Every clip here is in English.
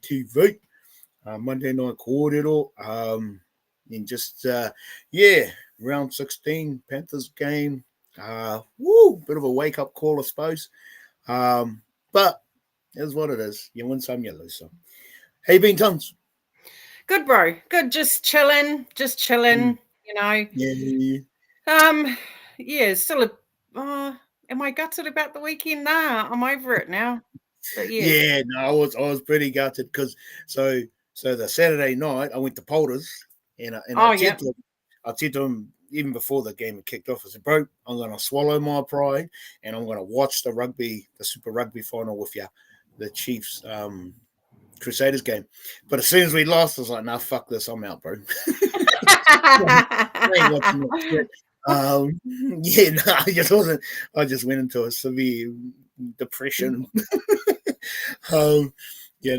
WFTV. Monday night Korero. And just, round 16, Panthers game. Bit of a wake-up call, I suppose. But it's what it is. You win some, you lose some. How you been, Tons? Good, bro. Good. Just chilling. You know. Yeah. Still am I gutted about the weekend? Nah, I'm over it now. But yeah. Yeah, no, I was pretty gutted because so the Saturday night I went to Polders and I said to him even before the game had kicked off. I said, "Bro, I'm going to swallow my pride and I'm going to watch the Super Rugby final with you, the Chiefs Crusaders game." But as soon as we lost, I was like, "Nah, fuck this, I'm out, bro." I ain't watching that shit. I just wasn't. I just went into a severe depression. And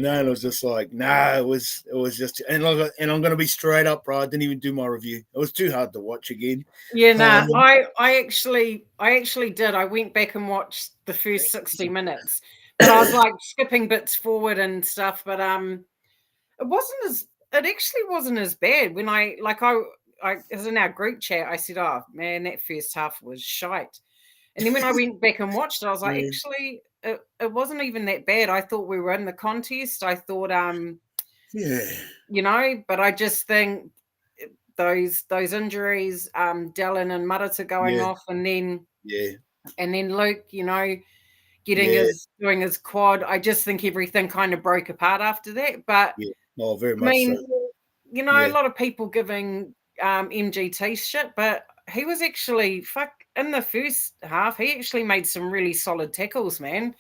it was just like, it was just, and I'm gonna be straight up, bro. I didn't even do my review. It was too hard to watch again. I actually did. I went back and watched the first 60 minutes, but I was like skipping bits forward and stuff. But it actually wasn't as bad when I was in our group chat. I said, "Oh man, that first half was shite." And then when I went back and watched it, I was like, actually, it wasn't even that bad. I thought we were in the contest. I thought, but I just think those injuries, Dallin and Marata going off, and then Luke, doing his quad. I just think everything kind of broke apart after that. But very much so. A lot of people giving MGT shit, but he was actually in the first half. He actually made some really solid tackles, man.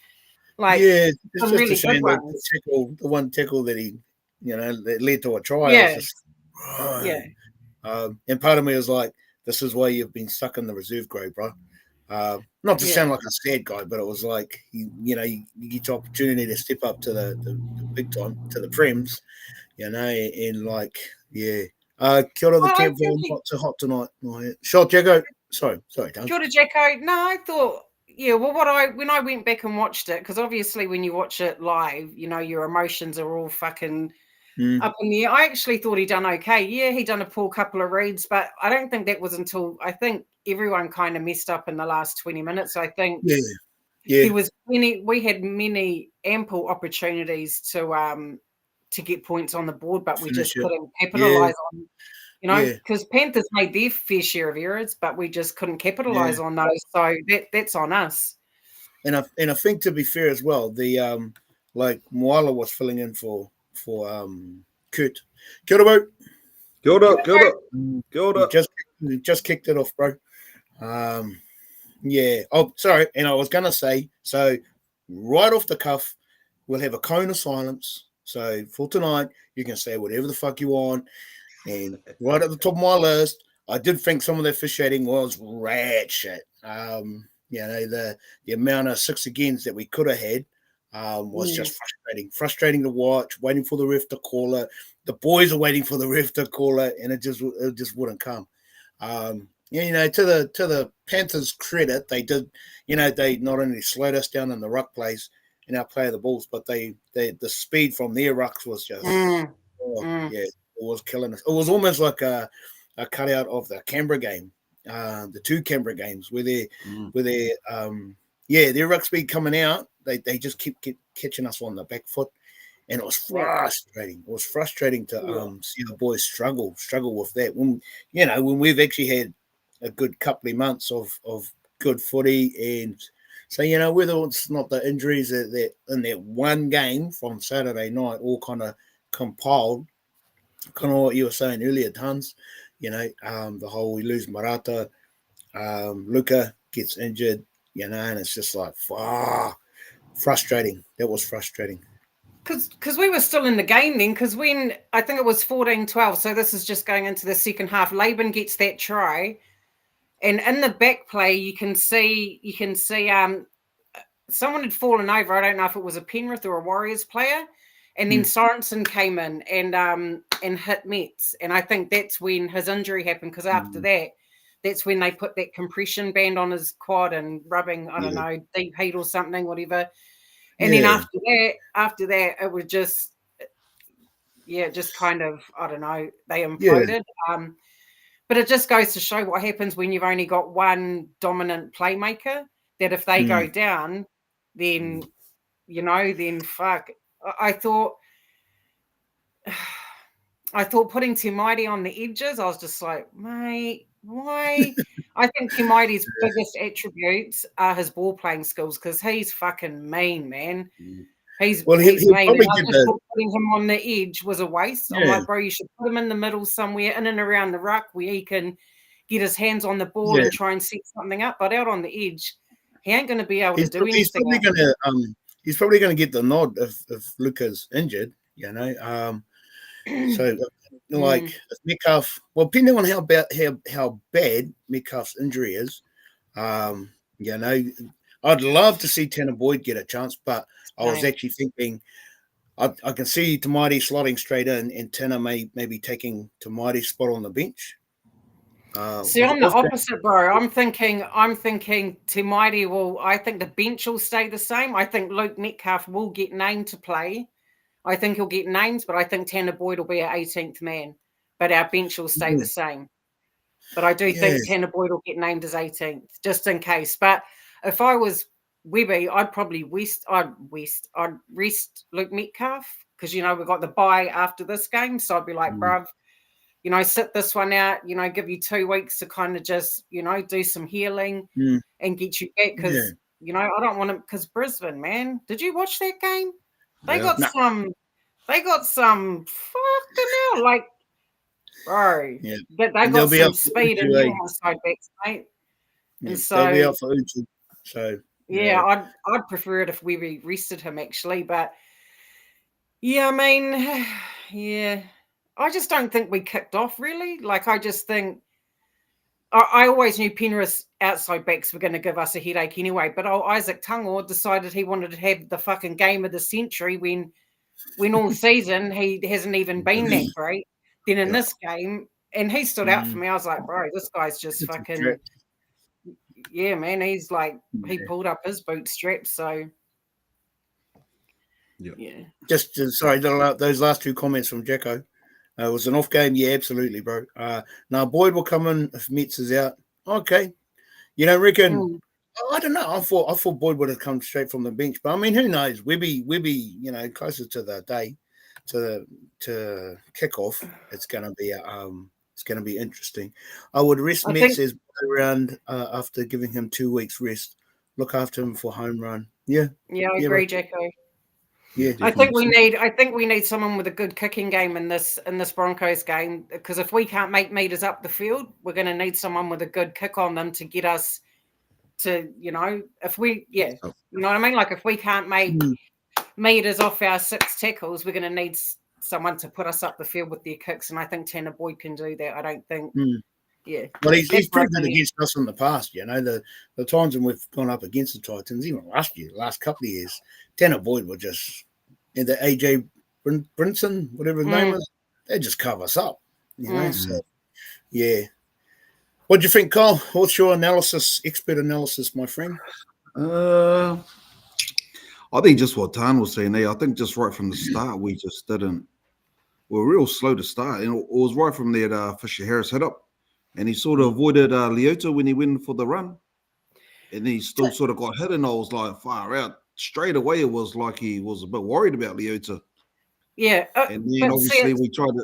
It's just really a shame the one tackle that he, that led to a try. Yeah. And part of me was like, this is why you've been stuck in the reserve grade, bro. Not to sound like a sad guy, but it was like, you get your opportunity to step up to the big time, to the Prems, and kia ora the camp hot tonight. Shot, Jacko. Sorry, Dan. Kia ora, Jacko. No, I thought, when I went back and watched it, because obviously when you watch it live, your emotions are all fucking up in the air. I actually thought he done okay. Yeah, he done a poor couple of reads, but I don't think that was until I think everyone kind of messed up in the last 20 minutes. I think we had many ample opportunities to get points on the board, but we just couldn't capitalize on. Because Panthers made their fair share of errors, but we just couldn't capitalize on those. So that's on us. And I think, to be fair as well, the Moala was filling in for Kurt. Kia ora, bro. Kia ora. Just kicked it off, bro. Oh, sorry. And I was gonna say, so right off the cuff, we'll have a cone of silence. So for tonight, you can say whatever the fuck you want. And right at the top of my list, I did think some of the officiating was rad shit. The amount of 6 agains that we could have had was just frustrating to watch. Waiting for the ref to call it. The boys are waiting for the ref to call it, and it just wouldn't come. To the Panthers' credit, they did. They not only slowed us down in the ruck plays in our play of the balls, but the speed from their rucks was just it was killing us. It was almost like a cutout of the Canberra game, the 2 Canberra games where their ruck speed coming out, they just keep catching us on the back foot, and it was frustrating. It was frustrating to see the boys struggle with that when we've actually had a good couple of months of good footy. And so whether it's not the injuries that in that one game from Saturday night all kind of compiled. Kind of what you were saying earlier, Tons. The whole we lose Marata, Luca gets injured, and it's just like frustrating. That was frustrating. Because we were still in the game then. Because when I think it was 14-12, so this is just going into the second half. Laban gets that try, and in the back play you can see someone had fallen over. I don't know if it was a Penrith or a Warriors player. And then Sorensen came in and hit Metz. And I think that's when his injury happened, because after that, that's when they put that compression band on his quad and rubbing, I don't know, deep heat or something, whatever. And then after that, it was just, just kind of, I don't know, they imploded. But it just goes to show what happens when you've only got one dominant playmaker, that if they go down, then, then fuck. I thought putting Timaiti on the edges, I was just like, mate, why? I think Timaiti's biggest attributes are his ball playing skills, because he's fucking mean, man. He's mean. And I just thought putting him on the edge was a waste. I'm like, bro, you should put him in the middle somewhere, in and around the ruck, where he can get his hands on the ball and try and set something up. But out on the edge, he ain't going to be able to do anything. He's probably going to get the nod if Luca's injured, So, like, if Metcalf, well, depending on how bad Metcalf's injury is, I'd love to see Tanner Boyd get a chance, but I was actually thinking I can see Timaiti slotting straight in, and Tanner may be taking Timaiti's spot on the bench. See, I'm the opposite, bro. I'm thinking Timaiti will. I think the bench will stay the same. I think Luke Metcalf will get named to play. I think he'll get names, but I think Tanner Boyd will be our 18th man. But our bench will stay the same. But I do think Tanner Boyd will get named as 18th, just in case. But if I was Webby, I'd probably I'd rest Luke Metcalf, because we've got the bye after this game. So I'd be like, bruv, sit this one out, give you 2 weeks to kind of just, do some healing and get you back. Because, I don't want to, because Brisbane, man. Did you watch that game? They got some fucking hell, like, bro. They got some speed in your side backs, mate. And so they'll be out for Uchi. So I'd prefer it if we rested him, actually. But I mean, I just don't think we kicked off, really. Like, I just think I always knew Penrith's outside backs were going to give us a headache anyway. But Isaac Tangor decided he wanted to have the fucking game of the century when all season he hasn't even been that great. Then in this game, and he stood out for me. I was like, bro, this guy's just fucking, man. He's like, he pulled up his bootstraps. So, Just sorry, those last 2 comments from Jacko. It was an off game. Yeah, absolutely, bro. Now Boyd will come in if Metz is out. Okay. You don't reckon? I don't know. I thought Boyd would have come straight from the bench, but I mean, who knows? Webby, closer to the day, to kickoff, it's going to be interesting. I would rest Metz as around after giving him 2 weeks rest. Look after him for home run. Yeah, I agree, Jacko. Yeah, I think we need someone with a good kicking game in this Broncos game, because if we can't make meters up the field, we're going to need someone with a good kick on them to get us to, if we, you know what I mean? Like, if we can't make meters off our 6 tackles, we're going to need someone to put us up the field with their kicks, and I think Tanner Boyd can do that. I don't think. Well, he's proved it against us in the past. The times when we've gone up against the Titans, even last couple of years, Tanner Boyd would just, and the AJ Brinson, whatever his name is, they just cover us up. So what do you think, Kyle? What's your expert analysis, my friend? I think just what Tan was saying there. I think just right from the start, we just didn't. We were real slow to start, and it was right from there that Fisher Harris hit up. And he sort of avoided Leota when he went for the run. And he still sort of got hit, and I was like, far out. Straight away, it was like he was a bit worried about Leota. Yeah. And then obviously we tried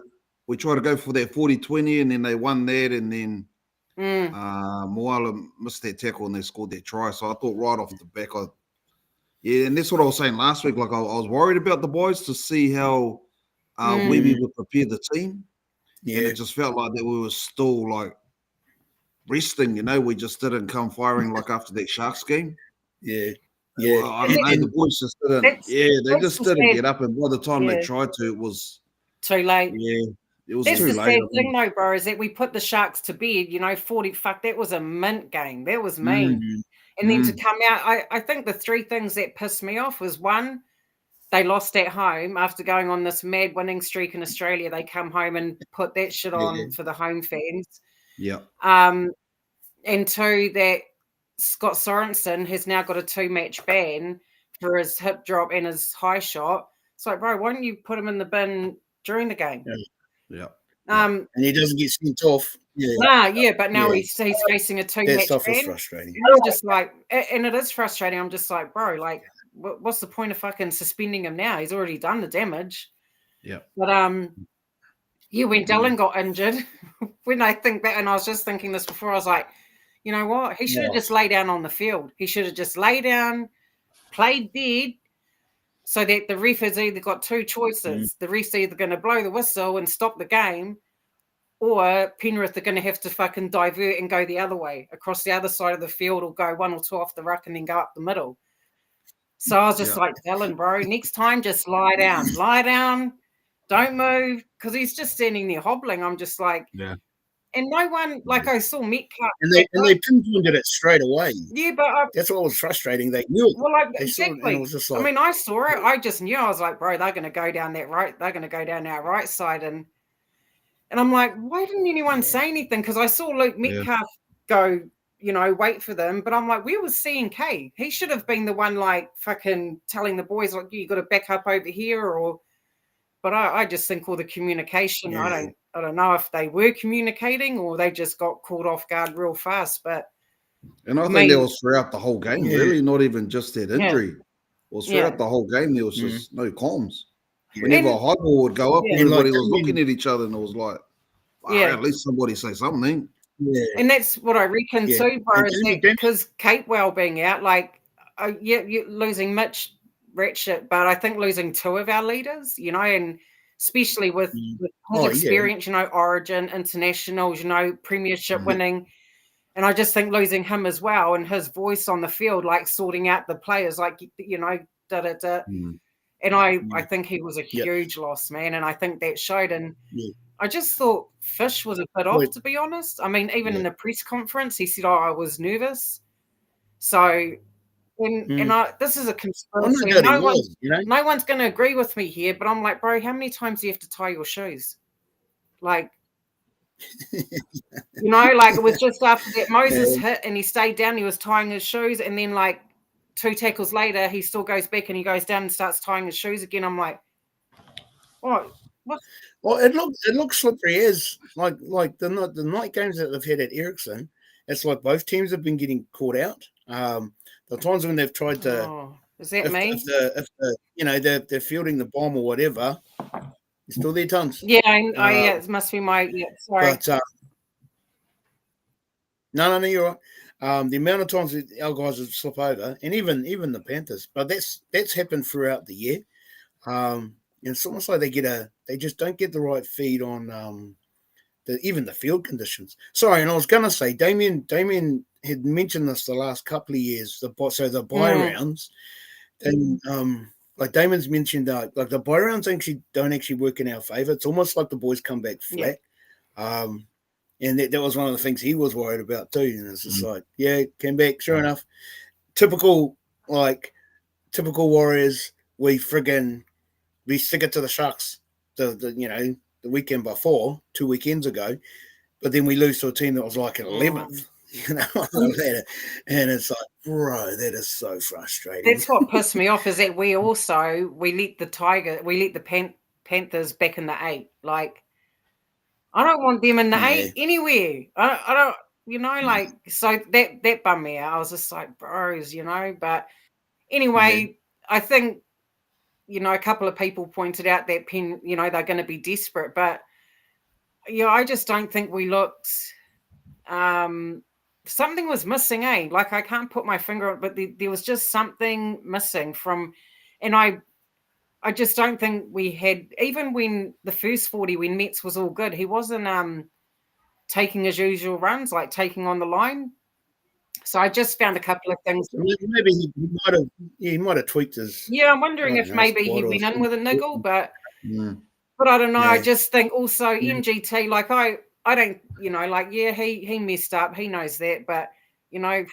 to go for that 40-20, and then they won that, and then Moala missed that tackle, and they scored that try. So I thought right off the back, and that's what I was saying last week. Like, I was worried about the boys to see how Webby would prepare the team. Yeah. And it just felt like that we were still like resting, we just didn't come firing like after that Sharks game. Yeah. Well, I don't know, the boys just didn't. They just didn't get up, and by the time they tried to, it was too late. Yeah, it was That's too late. That's the sad thing, though, bro, is that we put the Sharks to bed. 40. Fuck, that was a mint game. That was mean. And then to come out, I think the 3 things that pissed me off was, one, they lost at home after going on this mad winning streak in Australia. They come home and put that shit on for the home fans. Yeah. And 2, that Scott Sorensen has now got a 2-match ban for his hip drop and his high shot. It's like, bro, why don't you put him in the bin during the game. Yeah. And he doesn't get sent off. But now he's facing a 2-match ban. That stuff is frustrating. I'm just like, and it is frustrating. I'm just like, bro, like, what's the point of fucking suspending him now? He's already done the damage. Yeah. But when Dylan got injured, when I think back, and I was just thinking this before, I was like, you know what? He should have just lay down on the field. He should have just lay down, played dead, so that the ref has either got two choices. The ref's either going to blow the whistle and stop the game, or Penrith are going to have to fucking divert and go the other way, across the other side of the field, or go 1 or 2 off the ruck and then go up the middle. So I was just like, Dylan, bro, next time just lie down, don't move, because he's just standing there hobbling. I'm just like, and no one, like I saw Metcalf. And they pinpointed it straight away. Yeah, but that's what was frustrating. They knew it. Well, like, exactly. It was just like, I mean, I saw it. I just knew. I was like, bro, they're going to go down that right. They're going to go down our right side. And I'm like, why didn't anyone say anything? Because I saw Luke Metcalf go, wait for them. But I'm like, where was C&K? He should have been the one, like, fucking telling the boys, like, you got to back up over here. But I just think all the communication, I don't know if they were communicating or they just got caught off guard real fast. And I think that was throughout the whole game, really, not even just that injury. It was throughout the whole game, there was just no comms. Whenever a high ball would go up, everybody was looking at each other, and it was like, at least somebody say something. Yeah. And that's what I reckon too, bro, because Capewell being out, like, you're losing Mitch Ratchet, but I think losing 2 of our leaders, and especially with his experience, Origin, internationals, premiership winning. And I just think losing him as well and his voice on the field, like sorting out the players, like, And I think he was a huge loss, man. And I think that showed. And I just thought Fish was a bit off, to be honest. I mean, even in the press conference, he said, I was nervous. So, this is a conspiracy. No one's going to agree with me here, but I'm like, bro, how many times do you have to tie your shoes? Like, like it was just after that Moses hit and he stayed down, he was tying his shoes. And then like 2 tackles later, he still goes back and he goes down and starts tying his shoes again. I'm like, what? Well, it looks slippery as like the night games that they've had at R16. It's like both teams have been getting caught out. The times when they've tried to, is that me? If they're fielding the bomb or whatever, it's still their tons. Yeah, it must be my sorry. But no, you're right. The amount of times that our guys would slip over, and even the Panthers, but that's happened throughout the year. And it's almost like they just don't get the right feed on even the field conditions. Sorry, and I was gonna say Damien had mentioned this the last couple of years. The bye rounds, and like Damon's mentioned, like the bye rounds don't actually work in our favor. It's almost like the boys come back flat. And that was one of the things he was worried about too. And it's just like, came back. Sure enough, typical Warriors. We stick it to the Sharks. The weekend before, 2 weekends ago, but then we lose to a team that was like an 11th. And it's like, bro, that is so frustrating. That's what pissed me off is that we let the Panthers back in the 8. Like, I don't want them in the 8 anywhere. I don't, so that bummed me out. I was just like, bros, but anyway, I think, a couple of people pointed out that they're going to be desperate, but I just don't think we looked, something was missing, eh? Like, I can't put my finger on it, but there was just something missing and I just don't think we had, even when the first 40, when Metz was all good, he wasn't taking his usual runs, like taking on the line. So I just found a couple of things. Maybe he might have tweaked his. Yeah, I'm wondering if maybe he went in with a niggle, but I don't know. Yeah. I just think also MGT, like I don't, he messed up. He knows that, but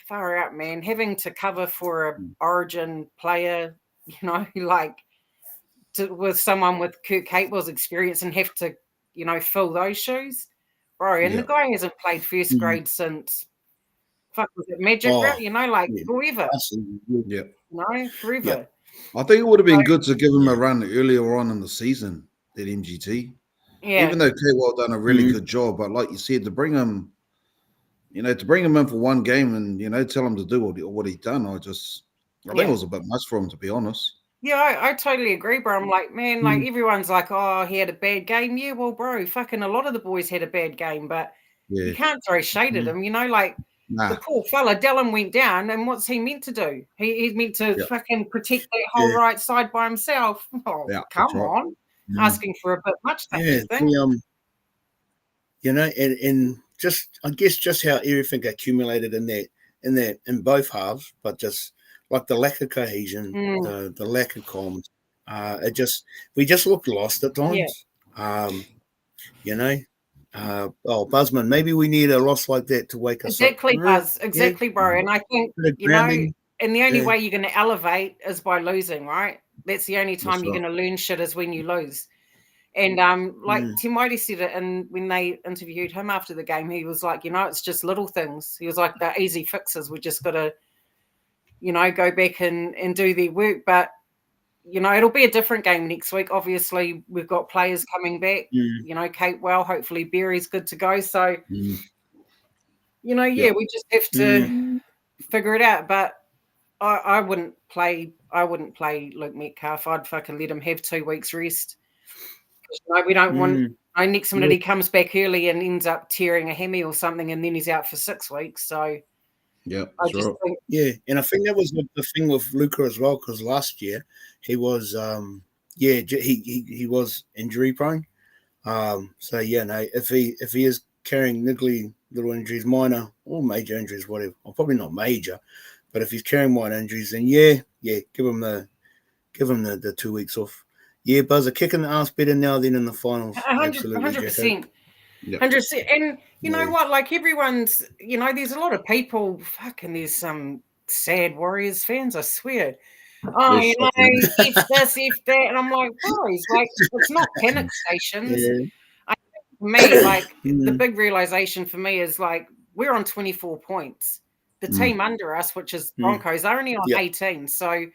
far out, man, having to cover for a Origin player, with someone with Kurt Capewell's experience and have to, fill those shoes, bro. And the guy hasn't played first grade since. Was it Magic? Forever. Yeah. Forever. I think it would have been good to give him a run earlier on in the season MGT. Yeah. Even though K-Well done a really good job, but like you said, to bring him in for one game and tell him to do what he done, I think it was a bit much for him, to be honest. Yeah, I totally agree, bro. I'm like, man, like everyone's like, oh, he had a bad game. Yeah, well, bro, fucking a lot of the boys had a bad game, but you can't throw shade at him, like the poor fella, Dallin went down, and what's he meant to do? He's meant to fucking protect that whole right side by himself. Oh, come on. Asking for a bit much, don't you think? And just, I guess, just how everything accumulated in both halves, but just like the lack of cohesion, the lack of comms, we just looked lost at times. Buzzman, maybe we need a loss like that to wake us up. Exactly, bro. And I think, and the only way you're going to elevate is by losing, right? That's the only time you're going to learn shit is when you lose. And like Tim Whitey said it, and when they interviewed him after the game, he was like, it's just little things. He was like, the easy fixes. We just got to, go back and do their work. But, it'll be a different game next week. Obviously, we've got players coming back. Kate Well, hopefully Berry's good to go. So, we just have to figure it out. But I wouldn't play Luke Metcalf. I'd fucking let him have 2 weeks rest. We don't want next minute he comes back early and ends up tearing a hammy or something, and then he's out for 6 weeks. So and I think that was the thing with Luca as well, because last year he was he was injury prone. If he is carrying niggly little injuries, minor or major injuries, whatever, or probably not major, but if he's carrying minor injuries, then give him the 2 weeks off. Yeah, Buzz, a kick in the ass better now than in the finals. 100%. 100%. And you know what? Like everyone's, there's a lot of people, there's some sad Warriors fans, I swear. Oh, if this, if that. And I'm like, boys, like, it's not panic stations. I think for me, like, the big realization for me is, like, we're on 24 points. The team under us, which is Broncos, are only on 18. So,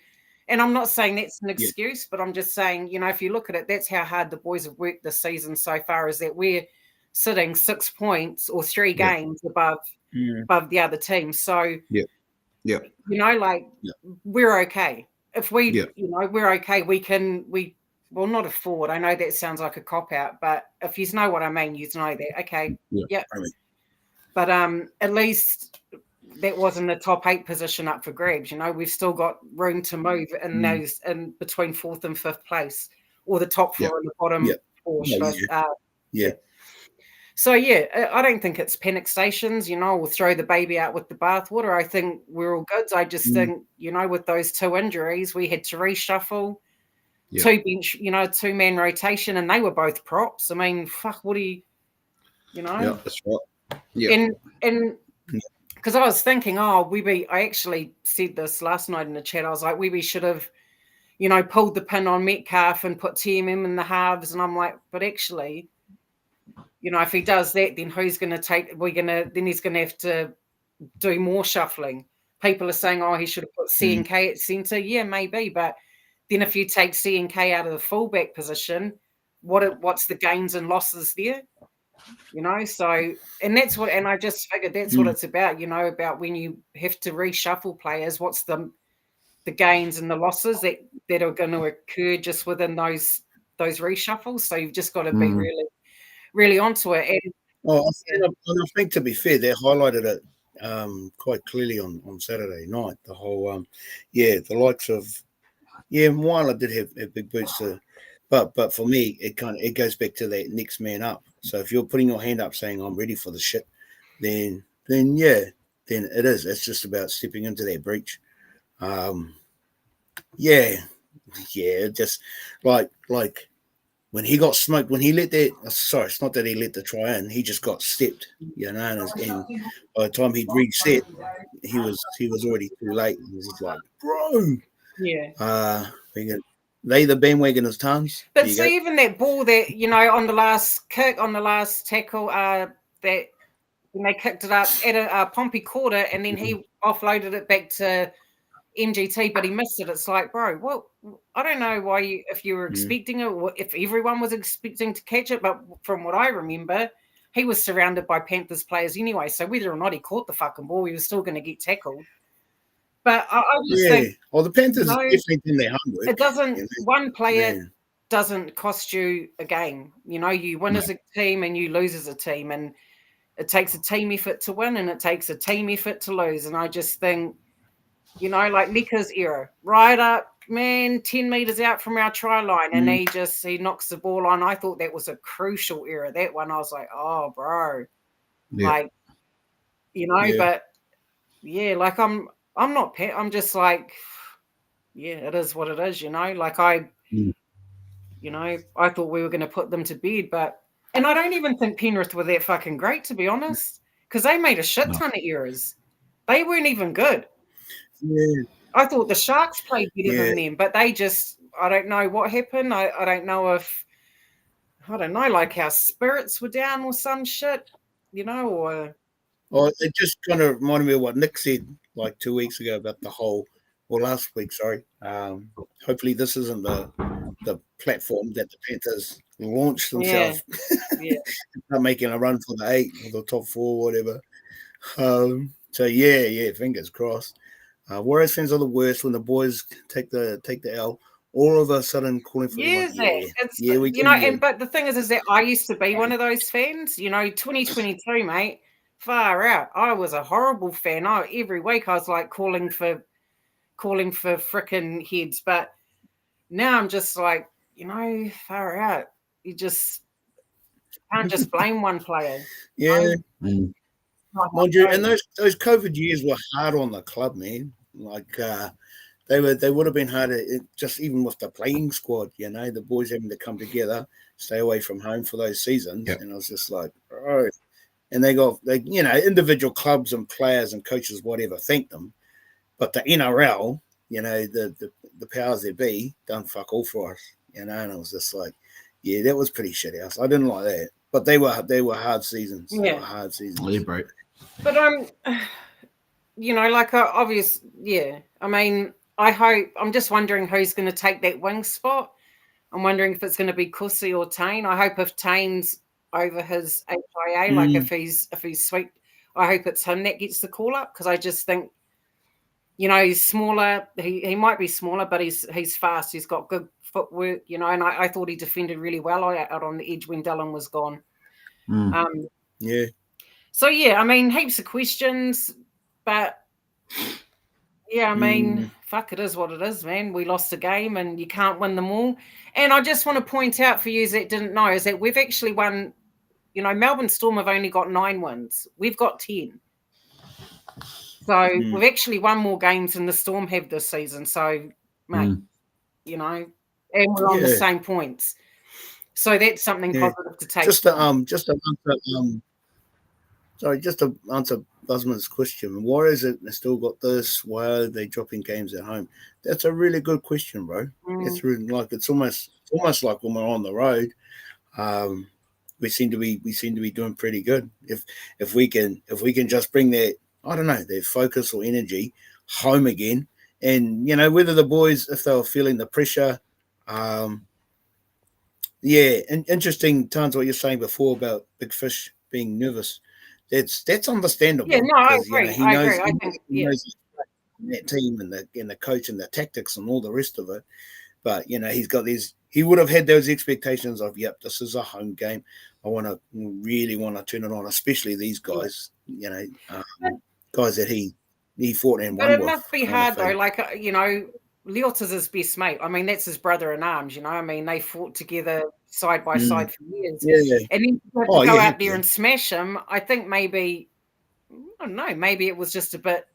and I'm not saying that's an excuse, but I'm just saying, if you look at it, that's how hard the boys have worked this season so far, is that we're sitting 6 points or 3 games above the other team. So, we're okay. If we, we're okay, we will not afford. I know that sounds like a cop-out, but if you know what I mean, you know that. Okay. Yeah. But at least that wasn't the top 8 position up for grabs. We've still got room to move in those in between 4th and 5th place, or the top 4 and the bottom 4. So I don't think it's panic stations. We'll throw the baby out with the bathwater. I think we're all good. I just think with those 2 injuries, we had to reshuffle 2 bench, 2-man rotation, and they were both props. I mean, what do you, Yeah, that's right. Yeah, and. Because I was thinking, I actually said this last night in the chat. I was like, we should have, pulled the pin on Metcalf and put TMM in the halves. And I'm like, but actually, if he does that, then who's going to take? Then he's going to have to do more shuffling. People are saying, he should have put C&K at centre. Yeah, maybe. But then if you take C&K out of the fullback position, what's the gains and losses there? So, and that's what, and I just figured that's what it's about, about when you have to reshuffle players, what's the gains and the losses that are going to occur just within those reshuffles. So you've just got to be really, really onto it. And I think, to be fair, they highlighted it quite clearly on Saturday night. The whole, the likes of, Weiler did have big boots. But for me, it goes back to that next man up. So if you're putting your hand up saying I'm ready for the shit, then it is. It's just about stepping into that breach. Just like when he got smoked, when he let that. Sorry, it's not that he let the try in. He just got stepped. And by the time he'd reset, he was already too late. He was like, bro. Yeah. They the bandwagoners tons. But see, even that ball that, on the last kick, on the last tackle, that when they kicked it up, Pompey caught it, and then he offloaded it back to MGT, but he missed it. It's like, bro, what? I don't know why if you were expecting it, or if everyone was expecting to catch it, but from what I remember, he was surrounded by Panthers players anyway. So whether or not he caught the fucking ball, he was still going to get tackled. But I just think, well, the Panthers definitely did their homework. It doesn't. One player doesn't cost you a game. You win as a team and you lose as a team, and it takes a team effort to win, and it takes a team effort to lose. And I just think, like Lika's era, right up, man, 10 meters out from our try line, and he knocks the ball on. I thought that was a crucial era. That one, I was like, oh, bro, but like I'm not pet. I'm just like, yeah, it is what it is. Like I thought we were going to put them to bed, and I don't even think Penrith were that fucking great, to be honest, because they made a shit ton of errors. They weren't even good. Yeah. I thought the Sharks played better than them, but they just, I don't know what happened. I don't know if, like our spirits were down or some shit, or. Well, it just kind of reminded me of what Nick said like 2 weeks ago about last week, sorry. Hopefully this isn't the platform that the Panthers launched themselves. Not making a run for the 8 or the top 4, whatever. So fingers crossed. Warriors fans are the worst when the boys take the L. All of a sudden calling for but the thing is that I used to be one of those fans. 2022, mate. Far out. I was a horrible fan. Every week I was like calling for frickin' heads, but now I'm just like, far out. You just can't just blame one player. Yeah. Mind you, and those COVID years were hard on the club, man. Like they would have been harder, just even with the playing squad. The boys having to come together, stay away from home for those seasons, and I was just like, oh. And they individual clubs and players and coaches, whatever, thank them, but the NRL, the powers that be, done fuck all for us, and I was just like, that was pretty shit house. I didn't like that, but they were hard seasons. They were hard seasons. Yeah, bro. But like obvious, I mean, I'm just wondering who's going to take that wing spot. I'm wondering if it's going to be Kusi or Tane. I hope if Tane's over his HIA, like if he's sweet, I hope it's him that gets the call up, because I just think, he's smaller. He might be smaller, but he's fast. He's got good footwork, and I thought he defended really well out on the edge when Dillon was gone. So I mean, heaps of questions, but I mean, fuck, it is what it is, man. We lost a game, and you can't win them all. And I just want to point out for you that didn't know is that we've actually won. Melbourne Storm have only got 9 wins. We've got 10. So we've actually won more games than the Storm have this season. So, mate, and we're on the same points. So that's something positive to take. Just to answer Busman's question, why is it they still got this? Why are they dropping games at home? That's a really good question, bro. It's really it's almost like when we're on the road. We seem to be doing pretty good. If we can just bring their focus or energy home again, and whether the boys, if they were feeling the pressure, and interesting times what you're saying before about Big Fish being nervous. That's understandable. Yeah, no, I agree. He knows that team and the coach and the tactics and all the rest of it. But he's got these. He would have had those expectations of, yep, this is a home game. I really want to turn it on, especially these guys. Guys that he fought and won with. But it must be hard though. Like Leota's his best mate. I mean, that's his brother in arms. I mean, they fought together side by side for years. And then to go out there and smash him. I think maybe, I don't know. Maybe it was just a bit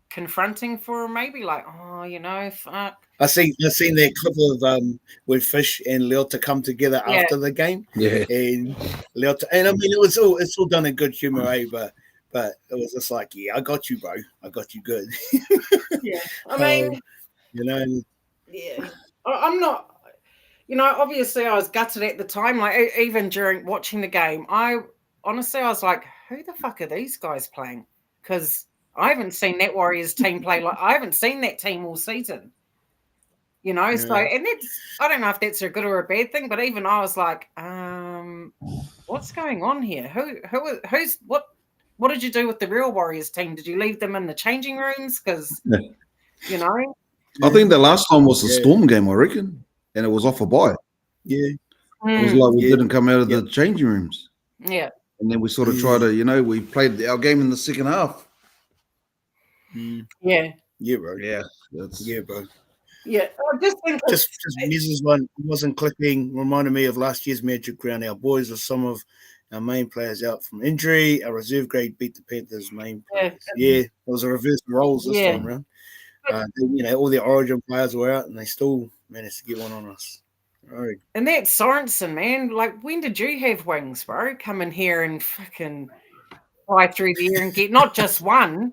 confronting for him. Maybe like, fuck. I seen that clip of when Fish and Leota come together after the game. Yeah. And Leota, and I mean, it's all done in good humor, but it was just like, I got you, bro. I got you good. I mean, I'm not. Obviously, I was gutted at the time. Like even during watching the game, I honestly was like, who the fuck are these guys playing? Because I haven't seen that Warriors team play like I haven't seen that team all season. You know, so and that's I don't know if that's a good or a bad thing, but even I was like, what's going on here? Who's what did you do with the real Warriors team? Did you leave them in the changing rooms? Because you know, I think the last time was the Storm game, I reckon, and it was off a bye. Yeah, it was like we didn't come out of the changing rooms. Yeah, and then we sort of tried to, we played our game in the second half. Yeah, bro. Yeah, bro. Yeah, I just think just Mrs. one wasn't clicking. Reminded me of last year's Magic Round. Our boys with some of our main players out from injury. Our reserve grade beat the Panthers' main players. It was a reverse roles this time around. All the Origin players were out, and they still managed to get one on us. Right. And that Sorensen, man, like when did you have wings, bro? Come in here and fucking fly through the air and get not just one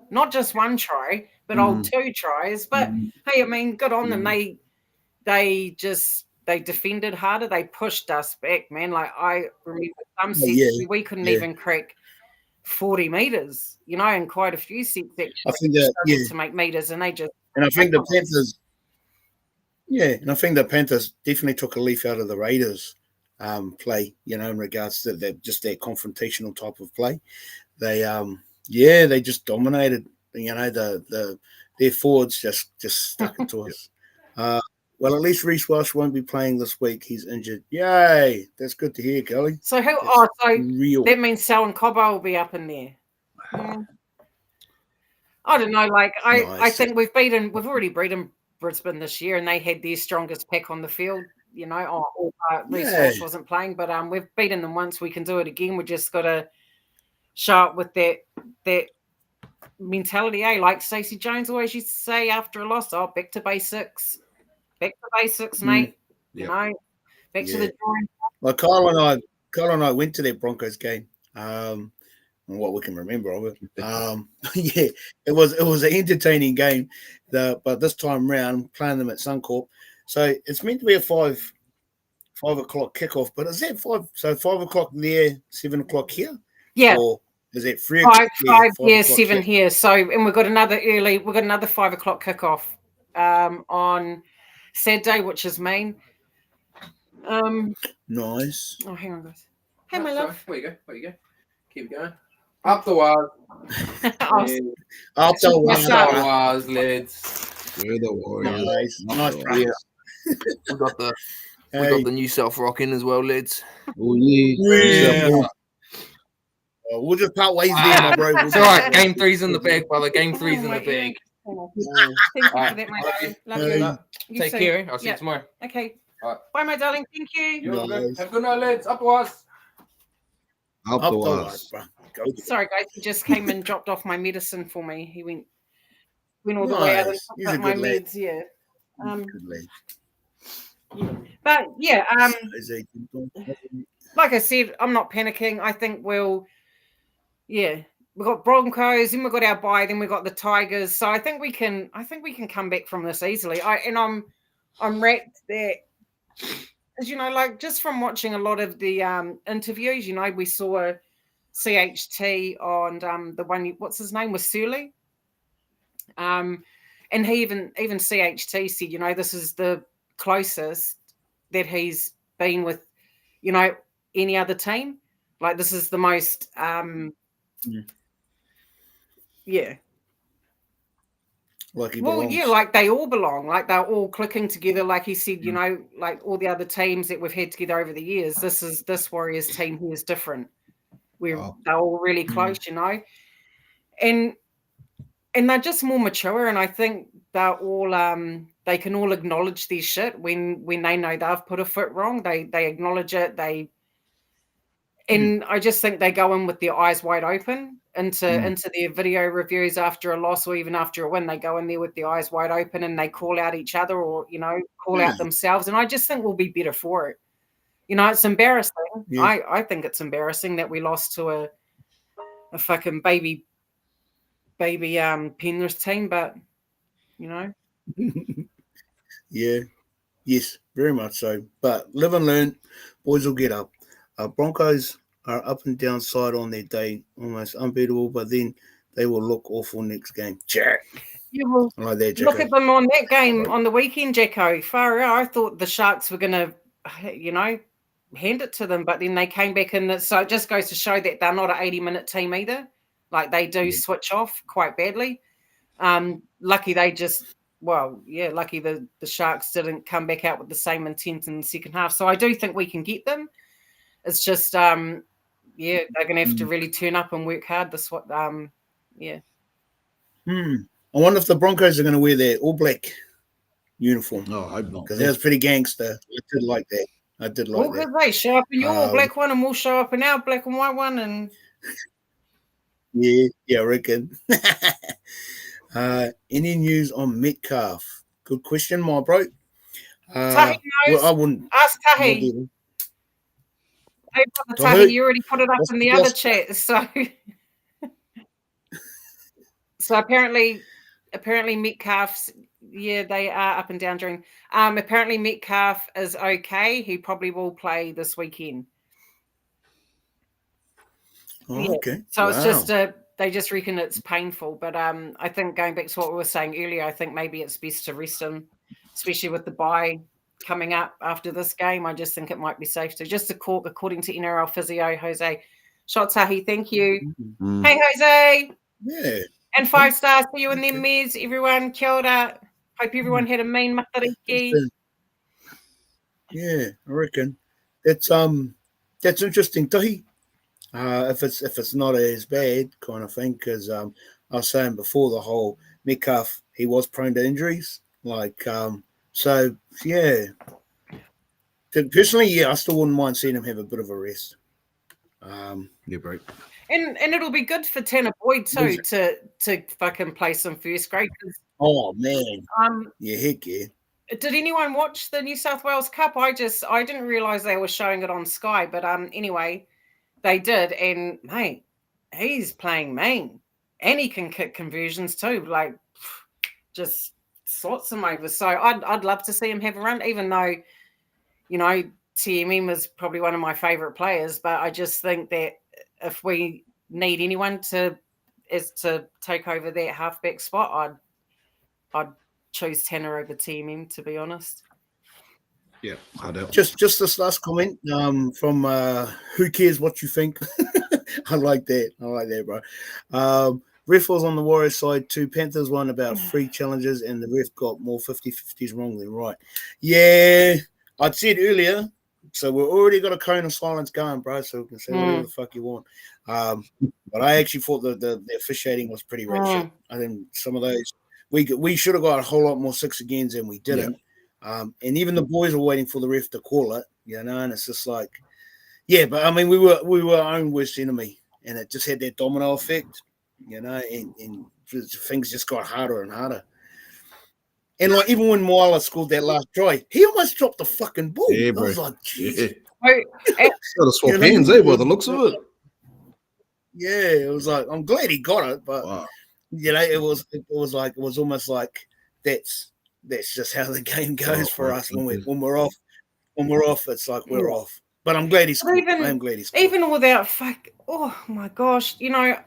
try, but old 2 tries. But hey, I mean, good on them. They defended harder. They pushed us back, man. Like I remember some sets we couldn't even crack 40 meters, and quite a few sets that I think that to make meters, and they just and I think the Panthers. Yeah, and I think the Panthers definitely took a leaf out of the Raiders play, in regards to that their confrontational type of play. They they just dominated. Their forwards just stuck it to us. Well, at least Reece Walsh won't be playing this week. He's injured. Yay! That's good to hear, Kelly. So that means Sal and Cobbo will be up in there. I don't know. Like I think we've already beaten Brisbane this year, and they had their strongest pack on the field. Reece Walsh wasn't playing, but we've beaten them once. We can do it again. We just got to show up with that mentality. Like Stacey Jones always used to say after a loss, back to basics, mate. Back to the drawing. Well, Kyle and I went to that Broncos game. And what we can remember of it. It was an entertaining game. But this time round, playing them at Suncorp. So it's meant to be a 5 o'clock kickoff, but is that 5? So 5 o'clock there, 7 o'clock here? Yeah. Or is it 3 o'clock? 7 here. So, and we've got another 5 o'clock kickoff on Saturday, which is main. Nice. Oh, hang on, guys. Hey, my love. Where you go. Keep going. Up the wires. Up the wires, lads. We're the Warriors. Nice. We got the new self rocking as well, lads. Oh yeah. We'll just part ways there, my bro. It's all right. Game 3's in the bag, brother. Game 3's in the bag. Thank you for that, my darling. Love you. Take care. I'll see you tomorrow. Okay. All right. Bye, my darling. Thank you. You're good. Have a good night, lads. Up the wires. Up the wires. Sorry, guys. He just came and dropped off my medicine for me. He went all the way out and took up my meds. Yeah. But yeah. Like I said, I'm not panicking. I think we've got Broncos, then we've got our bye, then we've got the Tigers. So I think we can come back from this easily. I'm wrapped that, as like just from watching a lot of the interviews, we saw CHT on the one, what's his name, was Surly. And he even CHT said, this is the closest that he's been with, any other team. Like this is the most Like like they all belong, like they're all clicking together. Like he said, like all the other teams that we've had together over the years, this Warriors team here is different. They're all really close, and they're just more mature. And I think they're all they can all acknowledge their shit when they know they've put a foot wrong. They acknowledge it. And I just think they go in with their eyes wide open into their video reviews after a loss or even after a win. They go in there with their eyes wide open and they call out each other or, call out themselves. And I just think we'll be better for it. It's embarrassing. Yeah. I think it's embarrassing that we lost to a fucking baby Penrith team, but, Yeah. Yes, very much so. But live and learn. Boys will get up. Broncos are up and down side on their day, almost unbeatable, but then They will look awful next game. Jack. Yeah, well, I like that, look Jacko. at them on that game on the weekend, Jacko. Far out. I thought the Sharks were going to, hand it to them, but then they came back in. So it just goes to show that they're not an 80-minute team either. Like they do switch off quite badly. Lucky they just, lucky the Sharks didn't come back out with the same intent in the second half. So I do think we can get them. It's just, they're going to have to really turn up and work hard. I wonder if the Broncos are going to wear their all black uniform. No, I hope not. Because that was pretty gangster. I did like that. Because they show up in your black one and we'll show up in our black and white one. And yeah, I reckon. Any news on Metcalf? Good question, my bro. Tahi knows. Well, I wouldn't. Ask Tahi. Hey, brother Tahi, you already put it up in the other chat. So apparently Metcalf's, they are up and down during. Apparently Metcalf is okay. He probably will play this weekend. Oh, okay. So it's just they just reckon it's painful. But I think going back to what we were saying earlier, I think maybe it's best to rest him, especially with the bye coming up after this game. I just think it might be safe to just according to NRL physio Jose Shotsahi. Thank you. Hey Jose. Yeah. And 5 stars for you and them, Miz. Everyone, kia ora. Hope everyone had a mean matariki. Yeah, I reckon that's interesting, Tahi. If it's not as bad kind of thing, because I was saying before the whole Metcalf, he was prone to injuries. So yeah. Personally, I still wouldn't mind seeing him have a bit of a rest. Yeah, bro. And it'll be good for Tanner Boyd too to fucking play some first grade. Oh man. Yeah, heck yeah. Did anyone watch the New South Wales Cup? I didn't realize they were showing it on Sky, but anyway, they did, and mate, he's playing mean, and he can kick conversions too. Like, just slots him over. So I'd love to see him have a run, even though, TMM is probably one of my favorite players. But I just think that if we need anyone to take over that halfback spot, I'd choose Tanner over TMM, to be honest. Yeah, I do. Just this last comment from who cares what you think. I like that, bro. Ref was on the Warriors side too. Panthers won about 3 challenges and the ref got more 50-50s wrong than right. Yeah, I'd said earlier. So we've already got a cone of silence going, bro. So we can say whatever the fuck you want. But I actually thought the officiating was pretty ratchet. I think some of those we should have got a whole lot more 6 agains than we didn't. Yeah. And even the boys were waiting for the ref to call it, and it's just like, yeah. But I mean, we were our own worst enemy, and it just had that domino effect, and things just got harder and harder. And like even when Moala scored that last try, he almost dropped the fucking ball. Yeah, I was like, jeez. Yeah. Got to swap hands, by the looks of it. Yeah, it was like, I'm glad he got it, but it was almost like that's just how the game goes for us when we're off. When we're off, it's like we're off. But I'm glad he scored. I'm glad he scored. Even without oh my gosh,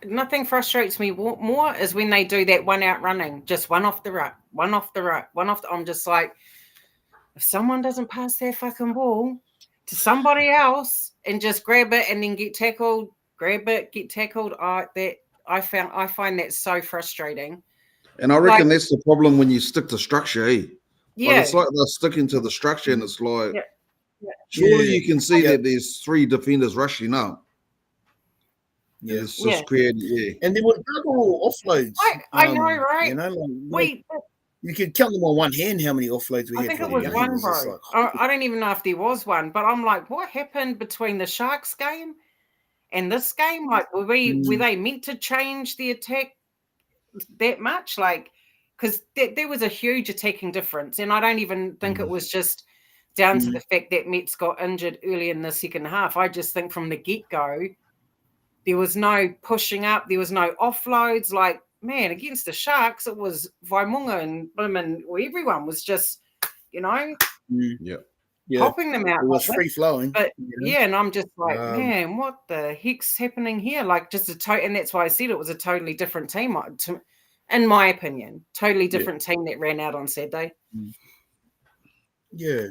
nothing frustrates me more is when they do that one out running, just one off the ruck, one off the ruck, one off. I'm just like, if someone doesn't pass their fucking ball to somebody else and just grab it and then get tackled, get tackled, I find that so frustrating. And I reckon that's the problem when you stick to structure, eh? Yeah. Like it's like they're sticking to the structure and it's like, surely you can see that there's 3 defenders rushing up. Yeah, it's just creating, And there were double offloads. I know, right? You could count them on one hand how many offloads we had. I think it was one, bro. I don't even know if there was one, but I'm like, what happened between the Sharks game and this game? Like, were they meant to change the attack that much? Like, because there was a huge attacking difference, and I don't even think it was just down to the fact that Mets got injured early in the second half. I just think from the get-go, there was no pushing up, there was no offloads. Like, man, against the Sharks, it was Vaimunga and everyone was just, Yeah. popping them out. It was like free flowing. But yeah, and I'm just like, man, what the heck's happening here? Like, just and that's why I said it was a totally different team, in my opinion, totally different team that ran out on Saturday. Yeah.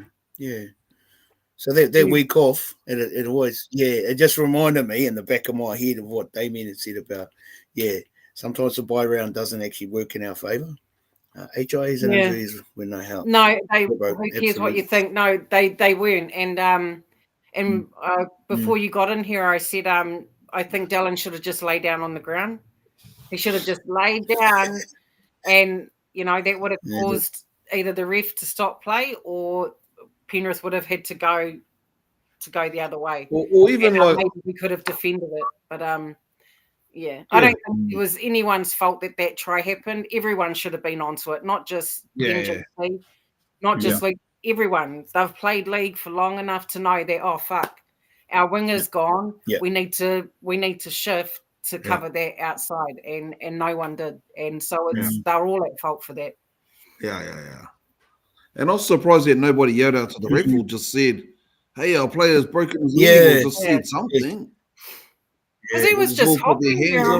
So that week off, it always, it just reminded me in the back of my head of what Damien had said about, sometimes the bye round doesn't actually work in our favour. HIAs and injuries were no help. No, who cares what you think? No, they weren't. And before you got in here, I said, I think Dylan should have just laid down on the ground. He should have just laid down, and that would have caused either the ref to stop play or Penrith would have had to go the other way. Or even like maybe we could have defended it, but I don't think it was anyone's fault that try happened. Everyone should have been onto it, not just NGC, not just league. Everyone. They've played league for long enough to know that our winger's gone. We need to shift to cover that outside, and no one did, and so they're all at fault for that. Yeah. And I was surprised that nobody yelled out to the ref or just said, "Hey, our player's broken his leg," or just said something. Because he was just hopping there.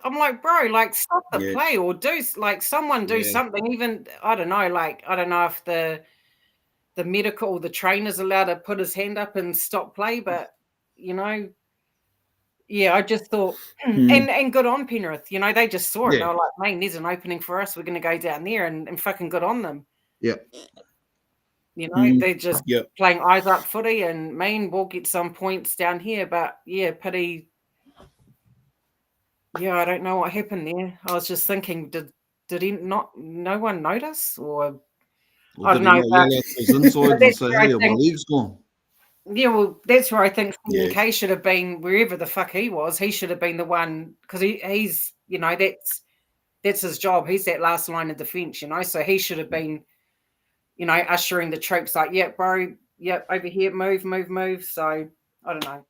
I'm like, bro, like stop the play or do someone do something. Even I don't know if the medical, the trainer's allowed to put his hand up and stop play, but I just thought, and good on Penrith. They just saw it. They were like, man, there's an opening for us. We're going to go down there and fucking good on them. Yeah. They're just playing eyes up footy, and we'll get some points down here. But pity. Yeah, I don't know what happened there. I was just thinking, did no one notice, or I don't know. My leg's gone. Yeah, well, that's where I think K should have been, wherever the fuck he was. He should have been the one, because he's that's his job. He's that last line of defense, so he should have been, ushering the troops like, bro, over here, move. So I don't know.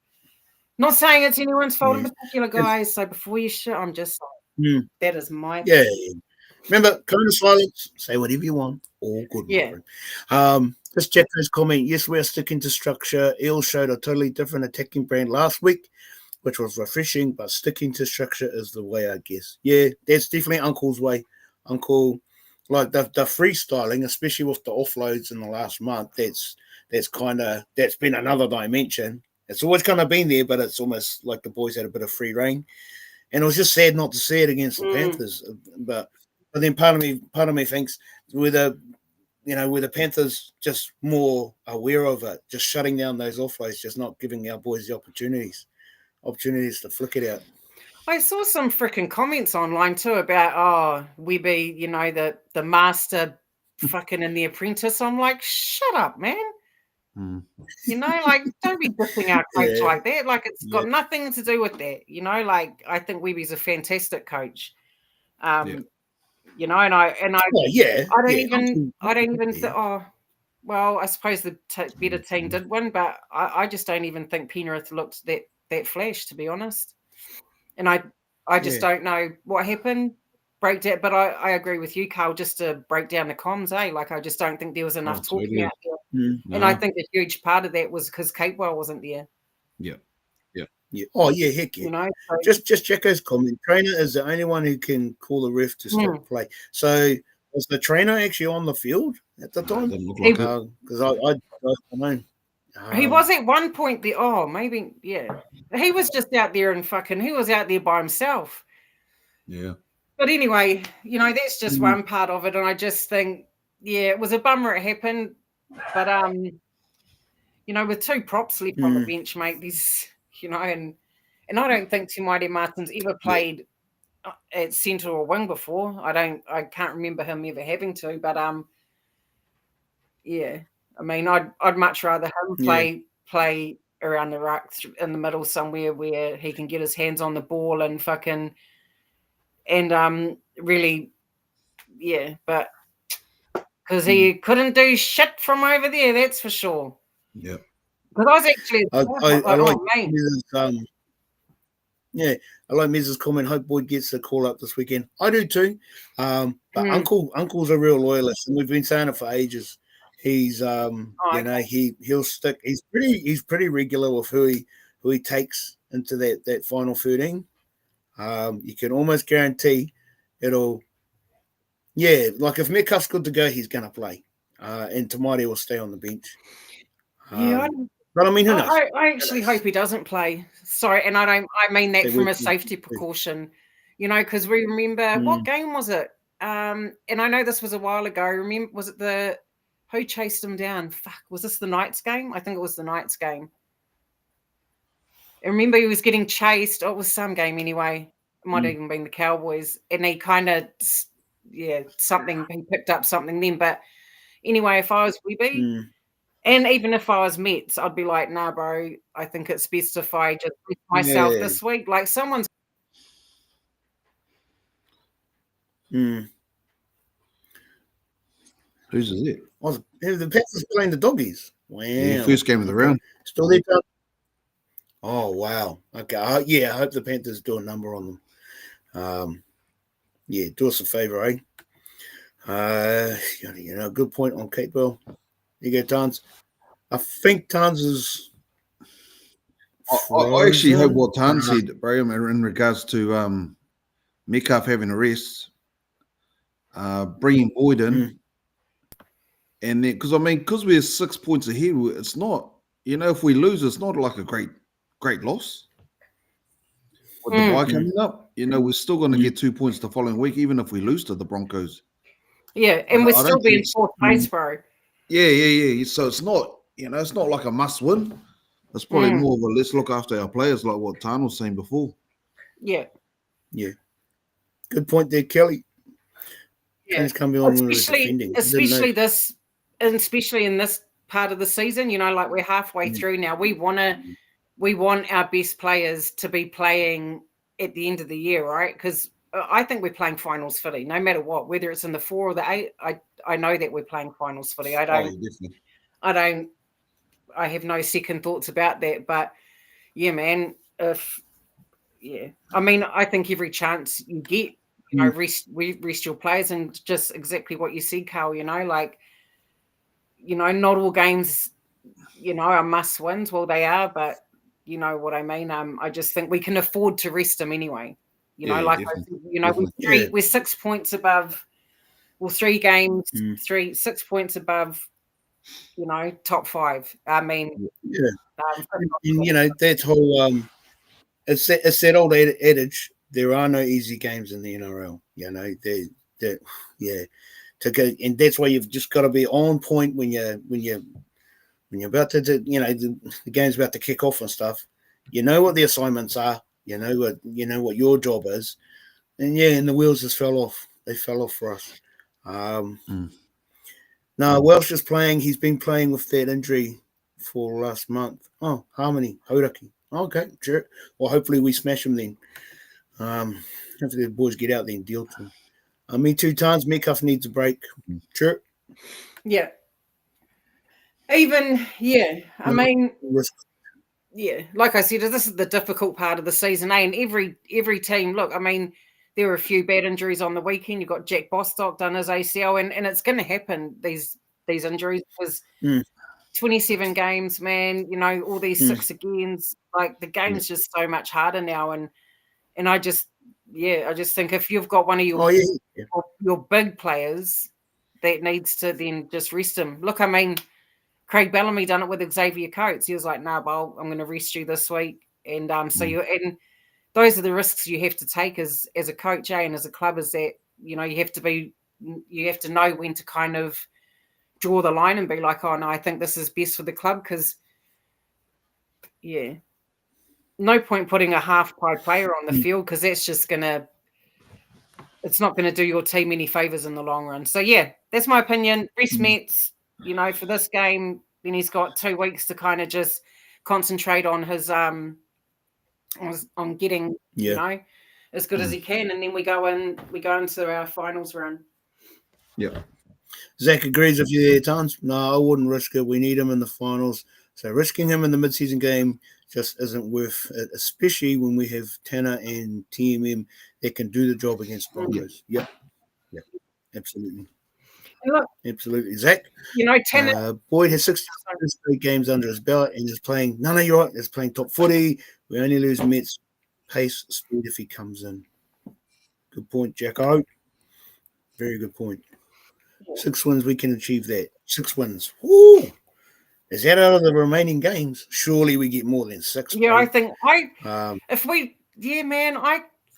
Not saying it's anyone's fault in particular, guys. So before you shit, I'm just like, that is my Remember, cone of silence. Say whatever you want. All good. Just check his comment. Yes, we're sticking to structure. Eel showed a totally different attacking brand last week, which was refreshing, but sticking to structure is the way, I guess. Yeah, that's definitely Uncle's way. Uncle, like the freestyling, especially with the offloads in the last month, that's been another dimension. It's always kind of been there, but it's almost like the boys had a bit of free reign. And it was just sad not to see it against the Panthers. But then part of me thinks with the Panthers just more aware of it, just shutting down those offloads, just not giving our boys the opportunities to flick it out. I saw some freaking comments online too about, we be, the master fucking in The Apprentice. I'm like, shut up, man. Don't be dissing our coach like that. Like, it's got nothing to do with that. I think Webby's a fantastic coach. And I don't even think, well, I suppose the better team did win, but I just don't even think Penrith looked that flash, to be honest. And I just don't know what happened. Breakdown, but I agree with you, Carl, just to break down the comms, Like, I just don't think there was enough talking out there. And I think a huge part of that was because Capewell wasn't there. Yeah. Oh, yeah, heck yeah. Just check his comment. Trainer is the only one who can call the ref to stop play. So was the trainer actually on the field at the time? Because I don't know. He was at one point there. Oh, maybe, he was just out there and he was out there by himself. Yeah. But anyway, that's just one part of it. And I just think, it was a bummer it happened. But, with two props left on the bench, mate, these, and I don't think Timaire Martin's ever played at centre or wing before. I can't remember him ever having to. But, I mean, I'd much rather him play around the ruck in the middle somewhere where he can get his hands on the ball and fucking... And really, but because he couldn't do shit from over there, that's for sure. Yeah. Because I was actually, I like Mrs. comment. Hope Boyd gets the call up this weekend. I do too. But Uncle's a real loyalist, and we've been saying it for ages. He's he'll stick. He's pretty regular with who he takes into that final 13. You can almost guarantee it'll. Yeah, like if Metcalf's good to go, he's going to play, and Tamari will stay on the bench. But I mean, who knows? I actually hope he doesn't play. Sorry, and I mean that from a safety precaution, because we remember what game was it? And I know this was a while ago. Remember, was it who chased him down? Fuck, was this the Knights game? I think it was the Knights game. And remember, he was getting chased. Oh, it was some game anyway. It might have even been the Cowboys, and he kind of, he picked up something then. But anyway, if I was Webby. And even if I was Mets, I'd be like, nah, bro, I think it's best if I just rest myself this week. Like someone's. Whose is it? Oh, the Panthers playing the Doggies. Wow. Yeah, first game of the round. Still there, John? Oh, wow. Okay. I hope the Panthers do a number on them. Do us a favor, eh? Good point on Kate Bell. You go, Tans. I think Tans is. I actually hope what Tans said, bro, in regards to Metcalf having a rest, bringing Boyd in, and then because we're 6 points ahead, it's not. If we lose, it's not like a great loss. With the bye coming up, we're still going to get 2 points the following week, even if we lose to the Broncos. Yeah, and we're still being fourth place, bro. Yeah. So it's not, it's not like a must win. It's probably more of a let's look after our players, like what Tan was saying before. Yeah. Good point there, Kelly. Yeah, especially in this part of the season. Like we're halfway through now. We want our best players to be playing at the end of the year, right? Because I think we're playing finals footy, no matter what, whether it's in the 4 or the 8. I know that we're playing finals footy. I have no second thoughts about that. But yeah, man, I think every chance you get, rest your players, and just exactly what you said, Carl. Not all games, are must wins. Well, they are, but you know what I mean. I just think we can afford to rest them anyway. We're 6 points above. Well, 3 games, 6 points above. Top 5. I mean, that whole it's that old adage. There are no easy games in the NRL. To go, and that's why you've just got to be on point when you're about to do, the game's about to kick off and stuff. You know what the assignments are. You know what your job is, and the wheels just fell off. They fell off for us. No, Welsh is playing. He's been playing with that injury for last month. Oh, Harmony, Hodaki. Okay, sure. Well, hopefully we smash him then. Hopefully the boys get out there and deal to him. Me 2 times. Metcalf needs a break. Sure. Yeah. Like I said, this is the difficult part of the season, and every team. Look, there were a few bad injuries on the weekend. You've got Jack Bostock done his ACL, and it's going to happen, these injuries, because 27 games, man, all these 6 agains, like the game's just so much harder now. And I just think if you've got one of your big players that needs to then just rest him. Look, Craig Bellamy done it with Xavier Coates. He was like, nah, Bowl, I'm going to rest you this week. And those are the risks you have to take as a coach, and as a club, is that, you have to know when to kind of draw the line and be like, oh no, I think this is best for the club, because no point putting a half-price player on the field, because that's just it's not going to do your team any favors in the long run. So that's my opinion. Rest Mets, for this game, then he's got 2 weeks to kind of just concentrate on his on getting as good as he can, and then we go into our finals run. Zach agrees with you there, Tons. No, I wouldn't risk it. We need him in the finals, so risking him in the mid-season game just isn't worth it, especially when we have Tanner and TMM that can do the job against Broncos. Yep, absolutely. Look, absolutely. Zach, Tennis. Boyd has 63 games under his belt and is playing. No, you're right. Is playing top 40. We only lose Mets pace speed if he comes in. Good point, Jacko. Very good point. 6 wins, we can achieve that. 6 wins. Woo! Is that out of the remaining games? Surely we get more than 6. Yeah, bro. I think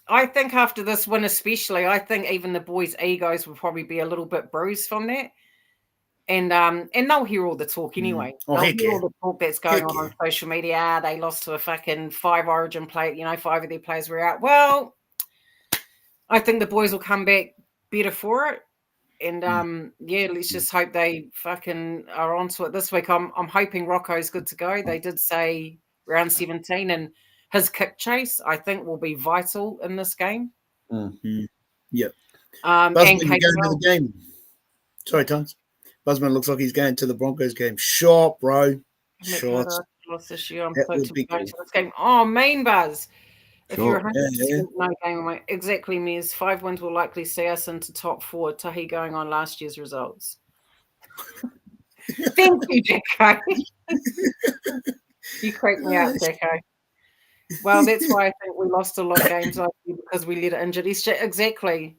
I think after this win especially, I think even the boys' egos will probably be a little bit bruised from that. And they'll hear all the talk anyway. Oh, they'll heck hear yeah. all the talk that's going Heck on yeah. social media. They lost to a fucking 5 Origin play, 5 of their players were out. Well, I think the boys will come back better for it. And let's just hope they fucking are onto it this week. I'm hoping Rocco's good to go. They did say round 17, and his kick chase I think will be vital in this game. Yep. And Busman, you going to KL. the game? Sorry, Tons. Busman looks like he's going to the Broncos game. Shot, bro. Shot. Lost this year. I'm That stoked would to be go cool. to this game. Oh, main Buzz. If Sure. you're 100% no game away, exactly, Miz. 5 wins will likely see us into top 4. Tahi going on last year's results. Thank you, Jacko. You cracked me up, Jacko. Well, that's why I think we lost a lot of games last year, because we let it injured. Exactly.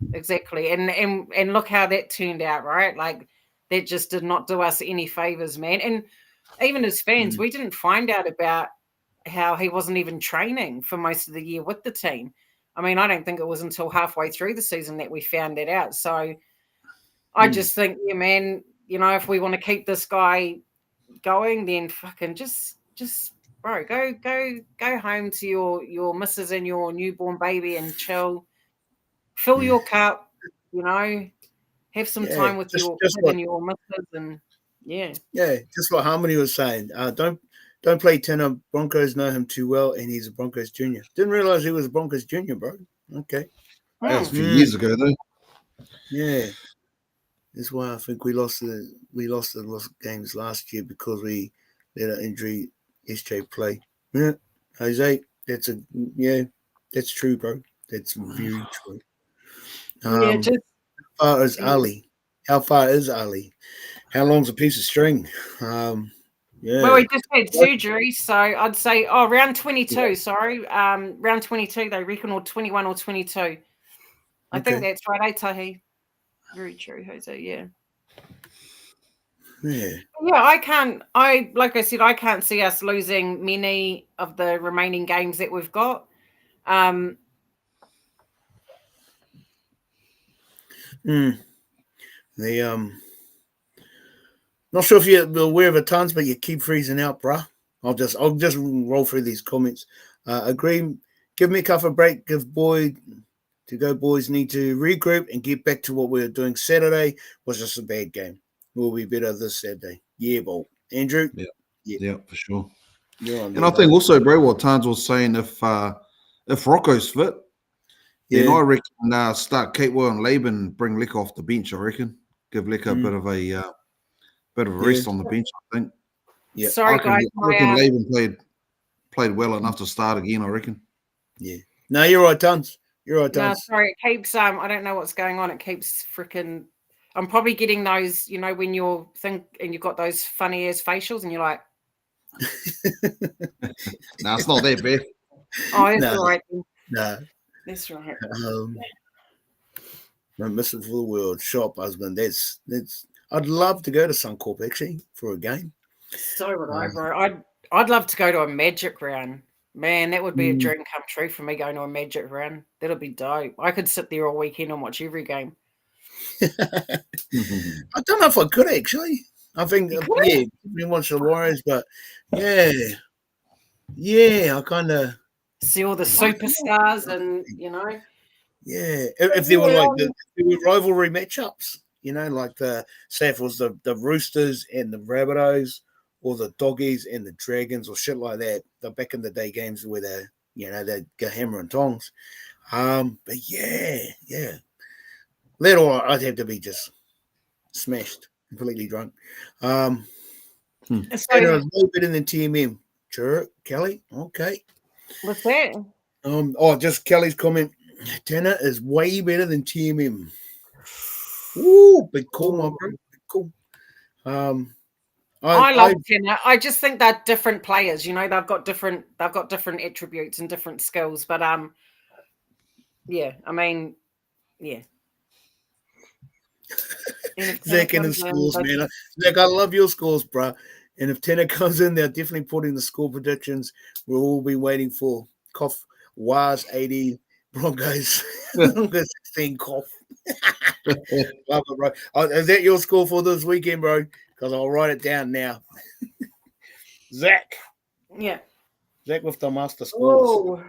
And look how that turned out, right? Like, that just did not do us any favors, man. And even as fans, we didn't find out about how he wasn't even training for most of the year with the team. I mean, I don't think it was until halfway through the season that we found that out. So I just think, yeah, man, if we want to keep this guy going, then fucking just bro, go home to your missus and your newborn baby and chill. Fill your cup, have some time with your kid and your missus, and just what Harmony was saying. Don't play tenor. Broncos know him too well, and he's a Broncos junior. Didn't realize he was a Broncos junior, bro. Okay. That was a few years ago, though. Yeah. That's why I think we lost the games last year, because we let an injury SJ play. Yeah. Jose, that's true, bro. That's very true. How far is Ali? How long's a piece of string? Well, he just had surgery, so I'd say, round 22. Yeah. Sorry, round 22. They reckon, or 21 or 22. I think that's right, Tahi. Very true, Jose. Yeah. Yeah. Like I said, I can't see us losing many of the remaining games that we've got. Not sure if you're aware of it, Tons, but you keep freezing out, bruh. I'll just roll through these comments. Agree. Give me a cuff a break. Give Boyd to go. Boys need to regroup and get back to what we were doing Saturday. Was just a bad game. We'll be better this Saturday. Yeah, Bolt. Andrew? Yeah, for sure. And I think also, bro, what Tans was saying, if Rocco's fit, then I reckon start Catewell and Laban, bring Licker off the bench, I reckon. Give Licker a bit of a rest on the bench, I think. Yeah. Sorry, guys. I reckon Laban played well enough to start again, I reckon. Yeah. No, you're right, Tons. You're right, Tons. No, sorry. It keeps, I don't know what's going on. It keeps freaking, I'm probably getting those, when you're and you've got those funny ass facials and you're like. No, it's not that bad. Oh, that's all right. No. That's right. I'm missing for the world. Shop husband. That's I'd love to go to Suncorp actually for a game. So would I, bro. I'd love to go to a Magic round. Man, that would be a dream come true for me, going to a Magic round. That'll be dope. I could sit there all weekend and watch every game. I don't know if I could actually. I think we watch the Warriors, but yeah, I kind of see all the superstars and if there were rivalry matchups, like say if it was the Roosters and the Rabbitohs, or the Doggies and the Dragons, or shit like that. The back in the day games where they go hammer and tongs. But yeah. Later on, I'd have to be just smashed, completely drunk. So it's way better than TMM. Sure, Kelly. Okay. What's that? Just Kelly's comment. Tanner is way better than TMM. Ooh, big call, my bro. Big call. I love Tenor. I just think they're different players. You know, they've got different attributes and different skills. But yeah, I mean, yeah. Zach and his scores, man. Zach, I love your scores, bro. And if Tenor comes in, they're definitely putting the score predictions we'll all be waiting for. Cough, Waz 80, Broncos 16, cough. Love it, bro. Is that your score for this weekend, bro? Because I'll write it down now. Zach. Yeah. Zach with the master scores. Oh,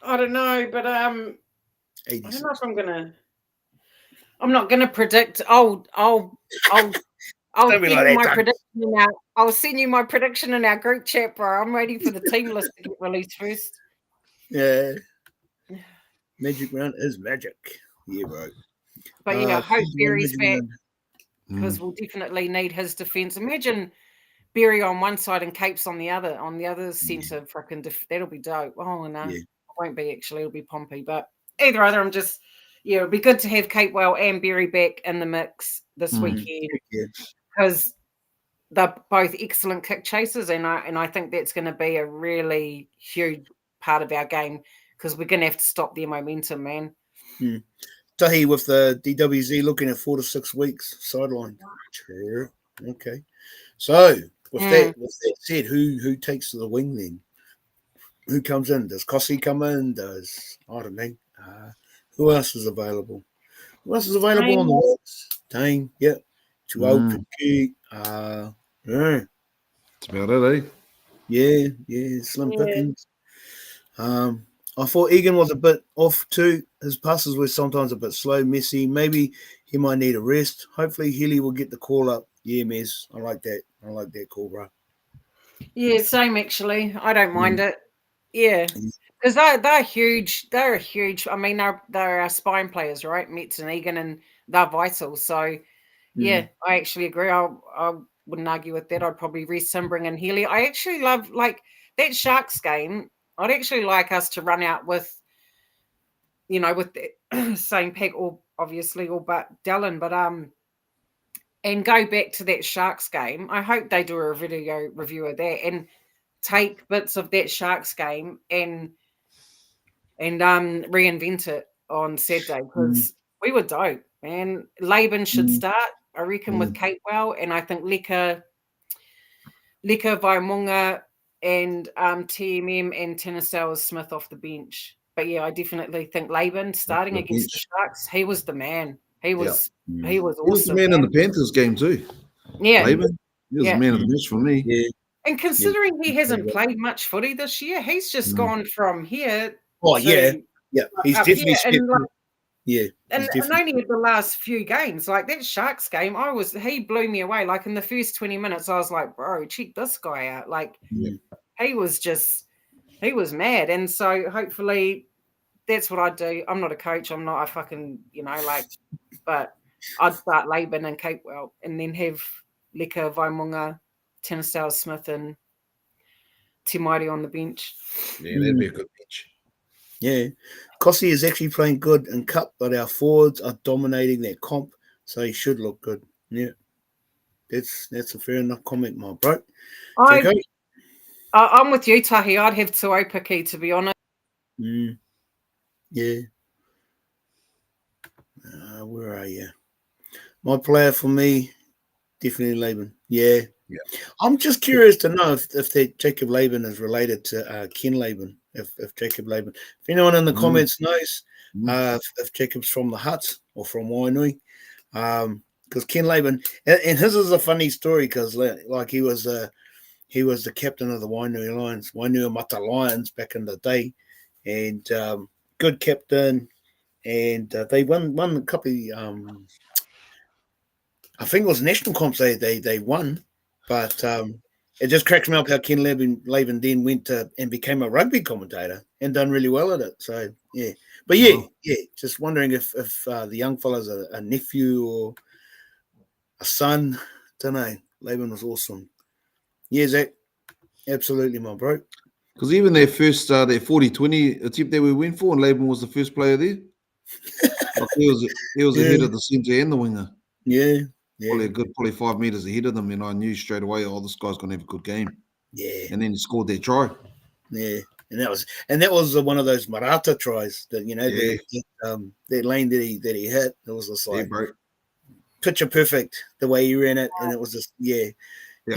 I don't know, but I don't know if I'm not gonna predict. I'll send you my prediction out. I'll send you my prediction in our group chat, bro. I'm waiting for the team list to get released first. Yeah. Magic round is magic. Yeah, bro. But yeah, I hope Barry's back because we'll definitely need his defense. Imagine Barry on one side and Capes on the other centre. Freaking that'll be dope. Oh no, it won't be actually. It'll be Pompey, but either other. It'd be good to have Capewell and Barry back in the mix this weekend because they're both excellent kick chasers, and I think that's going to be a really huge part of our game because we're going to have to stop their momentum, man. Tahi with the DWZ looking at 4 to 6 weeks sideline. Okay. So with that said, who takes the wing then? Who comes in? Does Kossi come in? I don't know. Who else is available? Who else is available on the list? Dane, yep. Chuau, That's about it, eh? Yeah, slim pickings. I thought Egan was a bit off too. His passes were sometimes a bit slow, messy. Maybe he might need a rest. Hopefully Healy will get the call up. Yeah, Mez. I like that. I like that call, bro. Yeah, same actually. I don't mind it. Yeah. Because they're huge. They're huge. I mean, they're our spine players, right? Metz and Egan, and they're vital. So, yeah, I actually agree. I wouldn't argue with that. I'd probably rest him, bring in Healy. I actually love, like, that Sharks game. I'd actually like us to run out with, with the same pack, or obviously all but Dallin, but and go back to that Sharks game. I hope they do a video review of that and take bits of that Sharks game and reinvent it on Saturday because we were dope, man. Laban should start, I reckon, with Capewell, and I think Leka Vaimunga and TMM and Tennisau Smith off the bench. But yeah, I definitely think Laban starting against the Sharks, he was the man. He was awesome. He was the man in the Panthers game too. Yeah. Laban, he was the man of the match for me. Yeah. And considering he hasn't played much footy this year, he's just gone from here. Oh, yeah. He's definitely and only in the last few games, like that Sharks game, he blew me away. Like in the first 20 minutes, I was like, bro, check this guy out. Like he was mad. And so hopefully that's what I'd do. I'm not a coach. I'm not a fucking, but I'd start Laban and Capewell and then have Leka Vaimunga, Tennisau Smith and Timairi on the bench. Yeah, that'd be a good bench. Yeah. Kossi is actually playing good in cup, but our forwards are dominating their comp, so he should look good. Yeah. That's a fair enough comment, my bro. I'm with you, Tahi. I'd have Tuopiki, to be honest. Yeah. Where are you? My player for me, definitely Laban. Yeah. I'm just curious to know if that Jacob Laban is related to Ken Laban. If Jacob Laban, if anyone in the comments knows if Jacob's from the Hutt or from Wainui, because Ken Laban, and his is a funny story because like he was the captain of the Wainui Lions, Wainuiomata Lions back in the day, and good captain, and they won a couple of, I think it was national comps they won, but it just cracks me up how Ken Laban then went to and became a rugby commentator and done really well at it. So yeah, but just wondering if the young fella's a nephew or a son. Don't know. Laban was awesome. Yeah, Zach, absolutely, my bro. Because even their first their 40-20 attempt that we went for, and Laban was the first player there. He was ahead of the centre and the winger. Yeah. Probably 5 meters ahead of them, and I knew straight away, oh, this guy's gonna have a good game. Yeah. And then he scored that try. Yeah. And that was one of those Marata tries that that lane that he hit. It was just like picture perfect the way he ran it, and it was just you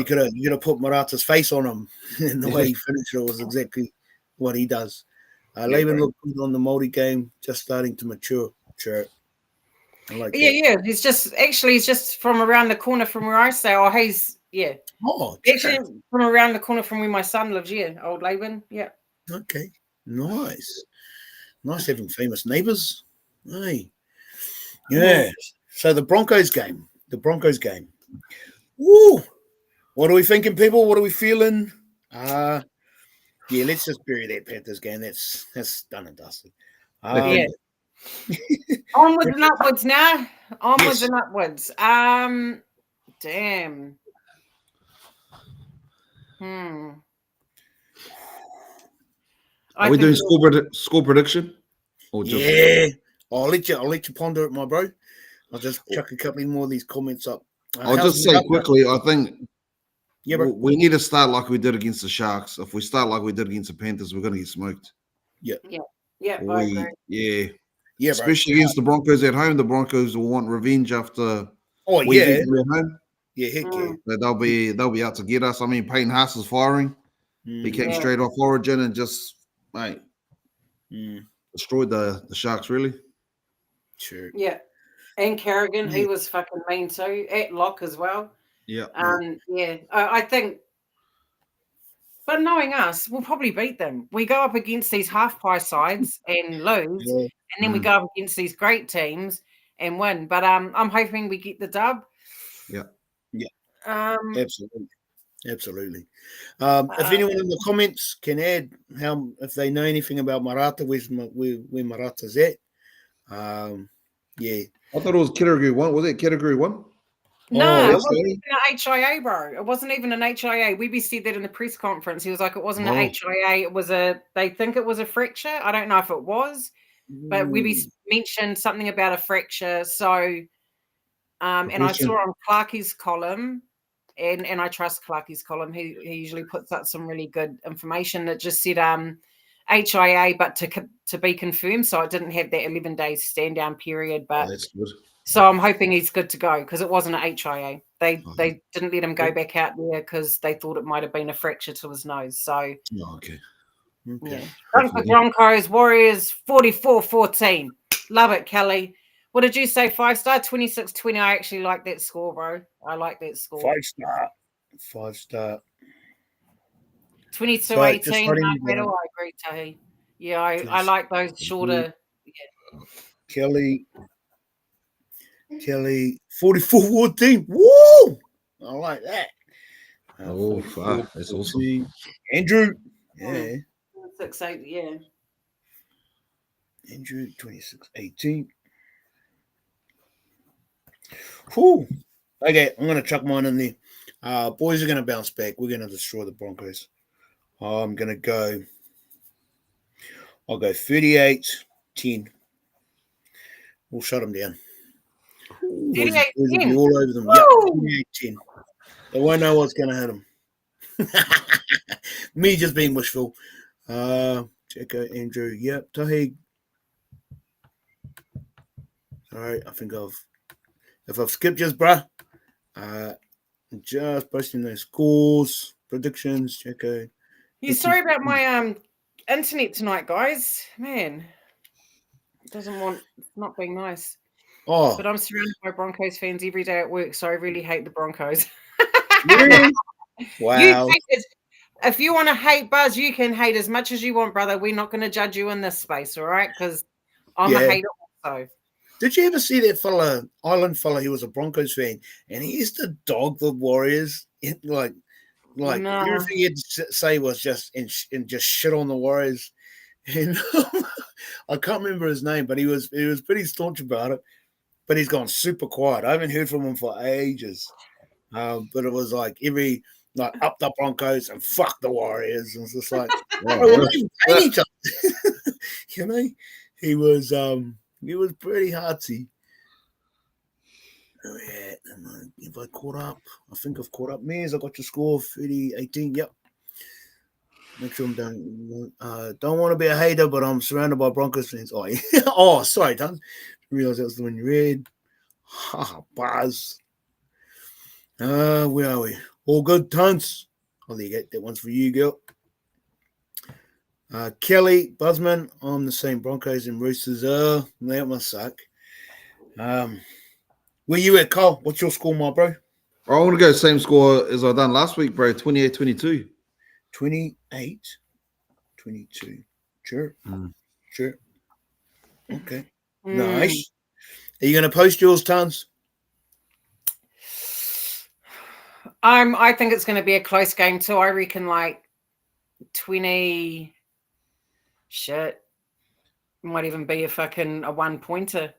could have put Marata's face on him, and the way he finished it was exactly what he does. Laban looked good on the Māori game, just starting to mature. Sure. I like that. Yeah. He's just from around the corner from where I stay. Oh, he's actually from around the corner from where my son lives. Yeah, old Laban. Yeah. Okay. Nice having famous neighbors. Hey. Yeah. So the Broncos game. Woo! What are we thinking, people? What are we feeling? Let's just bury that Panthers game. That's done and dusted. Onwards and upwards now. Onwards and upwards. Damn. Are we doing score prediction? Or just... I'll let you ponder it, my bro. I'll just chuck a couple more of these comments up. I'll just say quickly, I think we need to start like we did against the Sharks. If we start like we did against the Panthers, we're going to get smoked. Yeah. Especially against the Broncos at home. The Broncos will want revenge after we beat them at home. Yeah, heck yeah. So they'll be out to get us. I mean, Payne Haas is firing. He came straight off Origin and just destroyed the Sharks, really. Sure. Yeah. And Kerrigan, he was fucking mean too. At lock as well. Yeah. I think, but knowing us, we'll probably beat them. We go up against these half-price sides and lose, and then we go up against these great teams and win. But I'm hoping we get the dub. Yeah. Absolutely. If anyone in the comments can add if they know anything about Marata, where Marata's at. I thought it was category 1. Was it category 1? No, it wasn't even an HIA, bro. It wasn't even an HIA. Weeby said that in the press conference. He was like, it wasn't an HIA. It was they think it was a fracture. I don't know if it was, but Weeby mentioned something about a fracture. So, and I saw on Clarkie's column, and I trust Clarkie's column. He usually puts up some really good information that just said HIA, but to be confirmed. So it didn't have that 11-day stand down period. But that's good. So I'm hoping he's good to go because it wasn't a HIA. They didn't let him go back out there because they thought it might have been a fracture to his nose. So Broncos, Warriors, 44-14. Love it, Kelly. What did you say? 5-star, 26-20. I actually like that score, bro. I like that score. 5-star. 22-18. I agree, Tahi. Yeah, I like those shorter. Yeah. Kelly, 44-14. Woo! I like that. That's awesome. Andrew, 6-8, yeah. Andrew, 26-18. Whew. Okay, I'm going to chuck mine in there. Boys are going to bounce back. We're going to destroy the Broncos. I'll go 38-10. We'll shut them down. Boys will be all over them. Yep, 38-10. They won't know what's going to hit them. Me just being wishful. Checo, Andrew. Yep, Tahi. All right, I think if I've skipped just, bruh, just posting those scores, predictions, Checo. Sorry about my internet tonight, guys. Man, it it's not being nice. Oh, but I'm surrounded by Broncos fans every day at work, so I really hate the Broncos. Really? Wow. If you want to hate Buzz, you can hate as much as you want, brother. We're not going to judge you in this space, all right? Because I'm a hater also. Did you ever see that Island fella? He was a Broncos fan, and he used to dog the Warriors. Like everything he had to say was just and just shit on the Warriors. And I can't remember his name, but he was pretty staunch about it. But he's gone super quiet. I haven't heard from him for ages. But it was like up the Broncos and fuck the Warriors. And it's just like, each other. You know, he was It was pretty hearty. Oh, yeah. If I caught up, I think I've caught up. Mears, I got your score 30-18. Yep. Make sure I'm don't want to be a hater, but I'm surrounded by Broncos fans. Oh, yeah. Oh, sorry, Tons. Realize that was the one you read. Ha, buzz. Where are we? All good, Tons. Oh, there you go. That one's for you, girl. Kelly, Buzzman, I'm the same Broncos and Roosters. That must suck. Where you at, Cole? What's your score, my bro? I want to go same score as I done last week, bro. 28-22. 28-22. Sure. Sure. Okay. Nice. Are you going to post yours, Tons? I think it's going to be a close game too. I reckon like 20. Shit. Might even be a 1-pointer.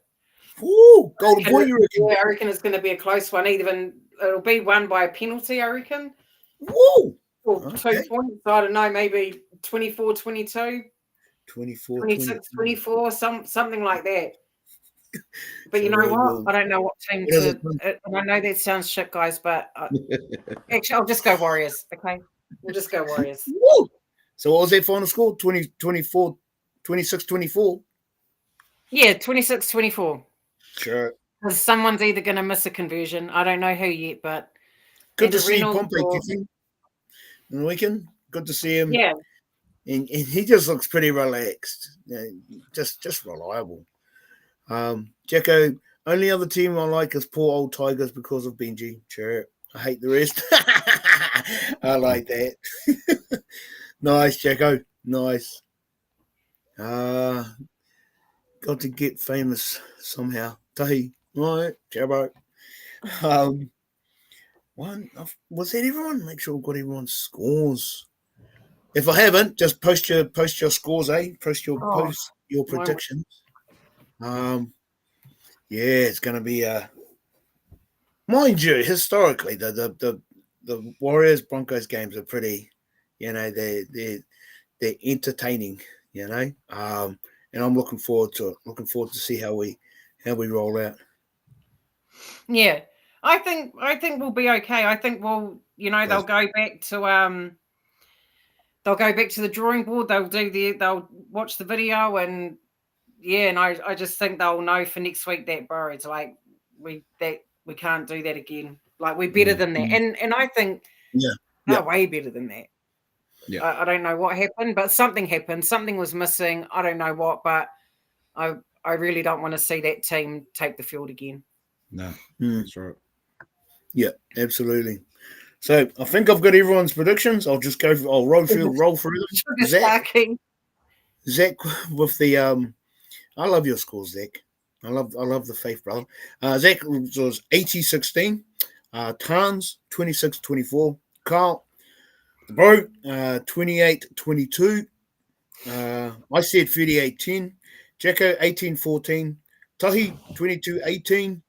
Ooh, golden point, you reckon? Yeah, I reckon it's going to be a close one. Even it'll be won by a penalty, I reckon. Woo! Or 2 points. I don't know, maybe 24-22. 26-24, something like that. But you know what? I don't know what team to. I know that sounds shit, guys, but actually, I'll just go Warriors. Okay, we'll just go Warriors. Woo! So what was that final score? 26-24? Yeah, 26-24. Sure. Because someone's either going to miss a conversion. I don't know who yet, but good to see Pompey kicking on the weekend. Good to see him. Yeah. And he just looks pretty relaxed. Just reliable. Jacko, only other team I like is poor old Tigers because of Benji. Sure. I hate the rest. I like that. Nice, Jacko. Nice. Got to get famous somehow. Tahi. All right, Jabbo. Was that everyone? Make sure I've got everyone's scores. If I haven't, just post your scores, eh? Post your predictions. Yeah, it's gonna be mind you, historically the Warriors Broncos games are pretty, they're entertaining, and I'm looking forward to it. Looking forward to see how we roll out. Yeah. I think we'll be okay. I think they'll go back to the drawing board. They'll watch the video and I just think they'll know for next week that bro, it's like we can't do that again. Like we're better than that. And I think they're way better than that. Yeah. I don't know what happened, but something happened. Something was missing. I don't know what, but I really don't want to see that team take the field again. No, that's right. Yeah, absolutely. So I think I've got everyone's predictions. I'll just I'll roll through them. Zach with the I love your scores, Zach. I love the faith, brother. Zach was 80-16. Tans 26-24. Carl, bro, 28-22. I said 38-10. Jacko 18-14. Tahi 22-18.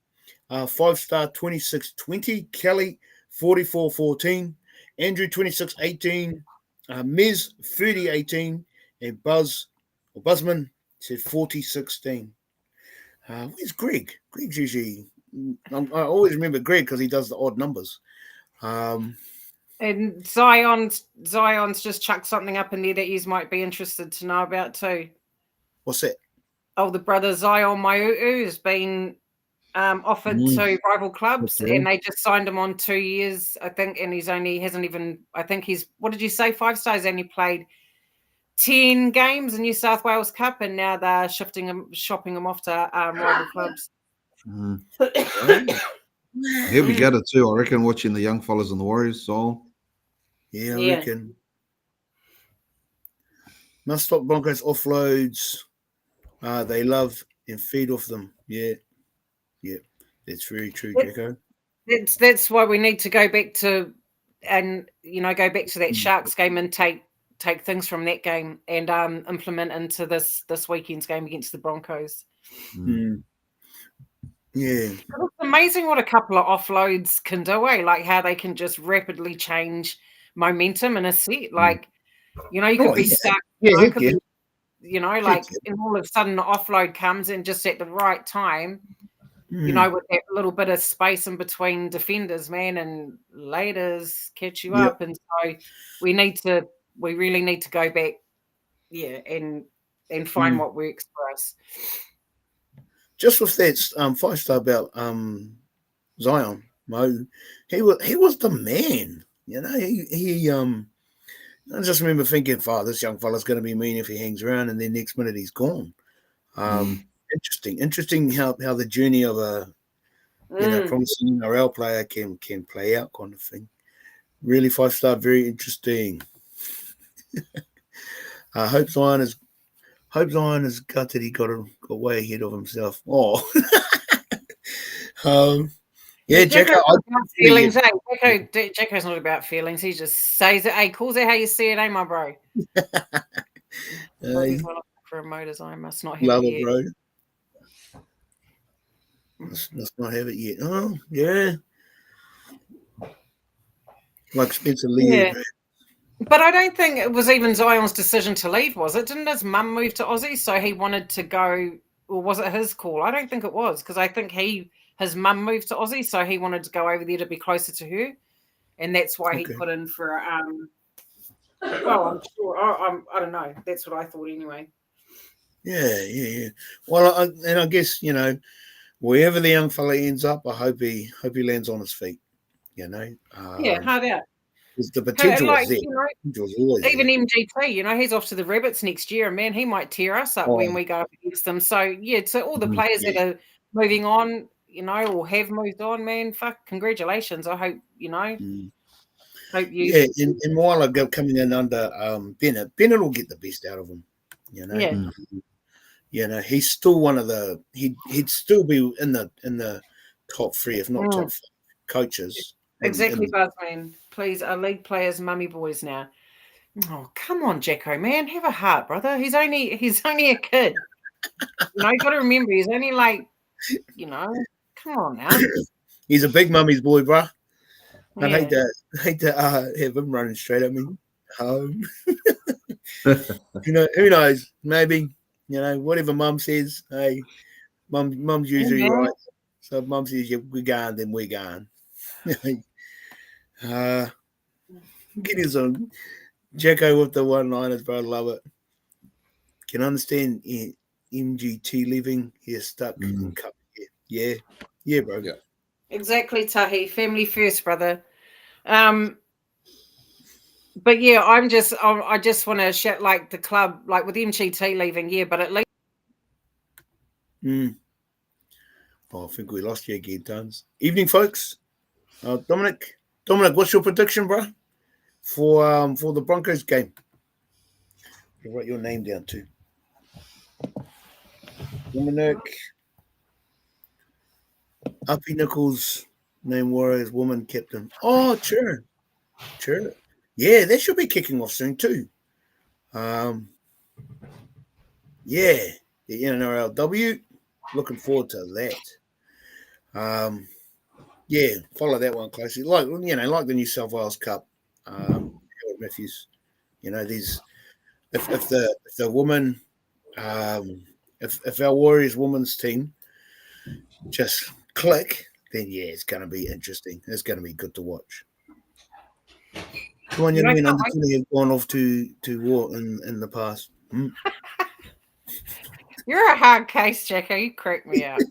5-star 26-20. Kelly 44-14. Andrew 26-18. Miz 30-18. And Buzzman said 40-16. Where's Greg? Greg's usually. I always remember Greg because he does the odd numbers. And Zion's just chucked something up in there that you might be interested to know about too. What's that? Oh, the brother Zion Maiu'u has been offered to rival clubs, and they just signed him on 2 years, I think, and what did you say, 5 stars, only played 10 games in New South Wales Cup, and now they're shopping him off to rival clubs. He'll be good too, I reckon, watching the young fellas in the Warriors. So yeah, I reckon. Must stop Broncos offloads. They love and feed off them. Yeah. That's very true, Jacko. That's why we need to go back to that Sharks game and take things from that game and implement into this weekend's game against the Broncos. Yeah. It's amazing what a couple of offloads can do, like how they can just rapidly change momentum in a set. Like, you could be stuck. you know, like, and all of a sudden the offload comes in just at the right time, you know, with that little bit of space in between defenders, man, and laters catch you up. And so we really need to go back, and find what works for us. Just with that 5-star belt, Zion, Mo, he was the man. You know, he I just remember thinking, this young fella's going to be mean if he hangs around, and then next minute he's gone. Interesting how the journey of a promising NRL player can play out, kind of thing. Really 5-star, very interesting. Hope Zion is gutted he got way ahead of himself. Oh, yeah, Jacko. Feelings, Jacko's not about feelings. He just says it. Hey, calls it how you see it, my bro. He's well for a motors. I must not have it yet. Bro. Let's not have it yet. Oh, yeah. Like Spencer Lee. Yeah. But I don't think it was even Zion's decision to leave, was it? Didn't his mum move to Aussie, so he wanted to go, or was it his call? I don't think it was, because I think his mum moved to Aussie, so he wanted to go over there to be closer to her, and that's why he put in for well, I'm sure. I don't know. That's what I thought anyway. Yeah. Well, I guess, you know, wherever the young fella ends up, I hope he lands on his feet. You know. Hard out. The potential was there. You know, even MGT, you know, he's off to the Rabbits next year, and man, he might tear us up when we go up against them. So to all the players that are moving on, you know, or have moved on, man, congratulations. I hope, you know. Hope you. Yeah, and while I go coming in under Bennett will get the best out of him. You know. Yeah. You know, he's still one of the he'd still be in the top 3, if not top 5 coaches. Exactly, Buzzman. Please, our league players, mummy boys now. Oh, come on, Jacko, man. Have a heart, brother. He's only a kid. You know, you got to remember, he's only like, you know, come on now. He's a big mummy's boy, bro. I'd hate to have him running straight at me home. You know, who knows? Maybe, you know, whatever mum says, hey, mum's usually right. So mum says, yeah, we're going, then we're going. Get his on Jacko with the one-liners, bro. Love it. Can understand MGT leaving. He's stuck in cup. Yeah, bro. Yeah. Exactly, Tahi. Family first, brother. But yeah, I just want to shout, like, the club, like with MGT leaving, but at least. Oh, I think we lost you again, Tons. Evening, folks. Dominic, what's your prediction, bro, for the Broncos game? I'll write your name down too. Dominic, Uppy Nichols, name Warriors, woman captain. Oh, sure. Yeah, that should be kicking off soon too. The NRLW. Looking forward to that. Yeah, follow that one closely. Like the New South Wales Cup. Matthews. You know, these if the woman if our Warriors women's team just click, then it's gonna be interesting. It's gonna be good to watch. Come on, under 20 have gone off to war in the past. You're a hard case, Jacko. You crack me out.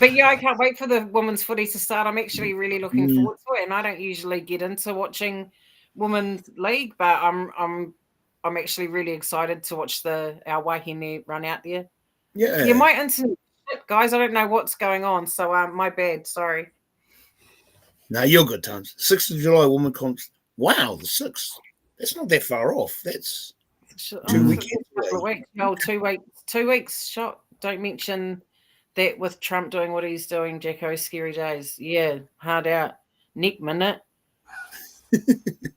But yeah, I can't wait for the women's footy to start. I'm actually really looking forward to it, and I don't usually get into watching women's league, but I'm actually really excited to watch our Wahine run out there. Yeah, my internet, guys. I don't know what's going on, so my bad. Sorry. No, you're good, Tons. 6th of July, woman comps. Wow, the 6th. That's not that far off. That's 2 weekends. 2 weeks shot. Don't mention that with Trump doing what he's doing, Jacko. Scary days. Yeah, hard out. Nick minute.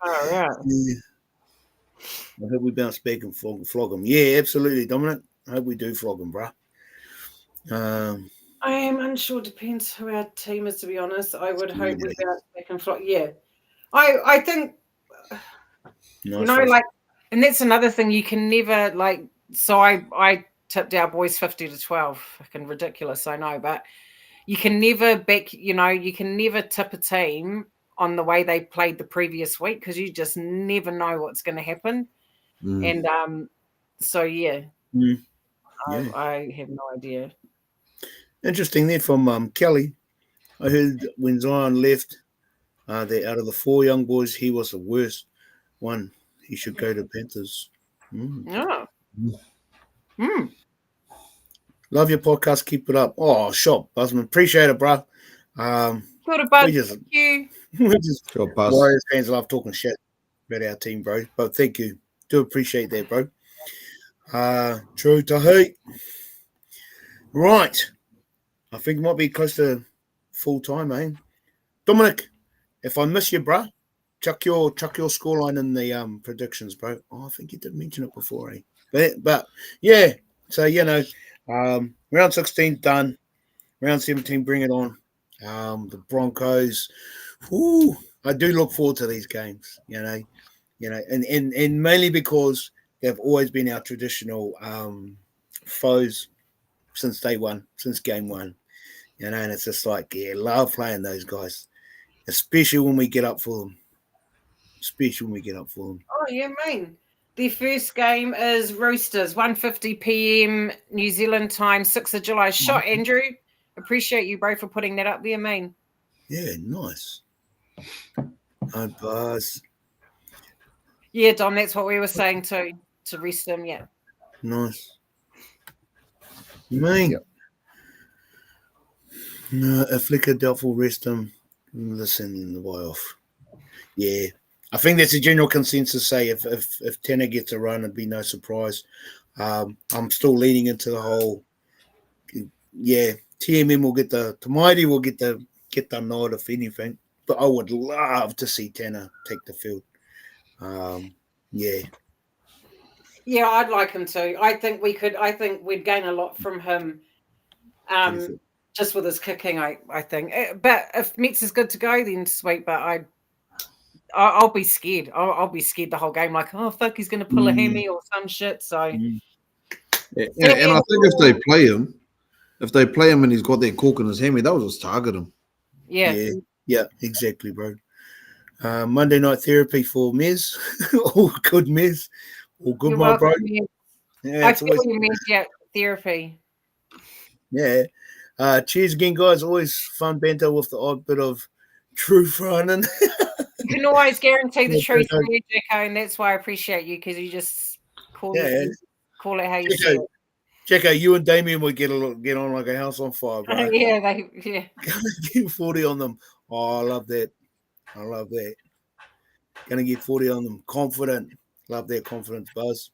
All right. Yeah. I hope we bounce back and flog them. Yeah, absolutely, Dominic. I hope we do flog them, bro. I am unsure. Depends who our team is, to be honest. I would hope we bounce back and flog. Yeah. I think, like, And that's another thing you can never like. So I tipped our boys 50-12. Fucking ridiculous, I know, but you can never back. You can never tip a team on the way they played the previous week because you just never know what's going to happen. And so yeah, I have no idea. Interesting there from Kelly. I heard when Zion left, that out of the 4 young boys, he was the worst one. He should go to Panthers. Yeah. Love your podcast. Keep it up. Oh, shop, Buzzman. Appreciate it, bro. Good about we just Sure, Buzz. Warriors fans love talking shit about our team, bro. But thank you. Do appreciate that, bro. True Tahi. Right. I think it might be close to full time, eh? Dominic, if I miss you, bro, chuck your scoreline in the predictions, bro. Oh, I think you did mention it before, eh? But yeah, so round 16 done. Round 17, bring it on. The Broncos. Whoo, I do look forward to these games, and mainly because they've always been our traditional foes since day one, since game one. And it's just like, love playing those guys, especially when we get up for them. Oh, yeah, mate. The first game is Roosters, 1:50 p.m. New Zealand time, 6th of July. Shot, Andrew. Appreciate you, bro, for putting that up there, man. Yeah, nice. Buzz. Yeah, Dom, that's what we were saying too, to rest them, yeah. Nice. Man. Yep. No, a flicker doubtful rest him. Listen the way off. Yeah. I think that's a general consensus. Say if Tanner gets a run, it'd be no surprise. I'm still leaning into the whole. Yeah, TMM will get the Mighty will get the nod if anything. But I would love to see Tanner take the field. Yeah. Yeah, I'd like him to. I think we'd gain a lot from him. Just with his kicking, I think. But if Metz is good to go, then sweet. But I'll be scared. I'll be scared the whole game. Like, oh fuck, he's going to pull a hammy or some shit. So, and I think if they play him and he's got that cork in his hammy, they'll just target him. Yeah, exactly, bro. Monday night therapy for Mez. All good, Mez. All good, my bro. Yeah, I feel you, Mez. Yeah, therapy. Yeah. Cheers again, guys. Always fun banter with the odd bit of truth running. You can always guarantee the truth from you, Jacko, and that's why I appreciate you because you just call it how you see it. Jacko, you and Damien would get on like a house on fire, bro. Yeah. Get 40 on them. Oh, I love that. Gonna get 40 on them. Confident. Love their confidence, Buzz.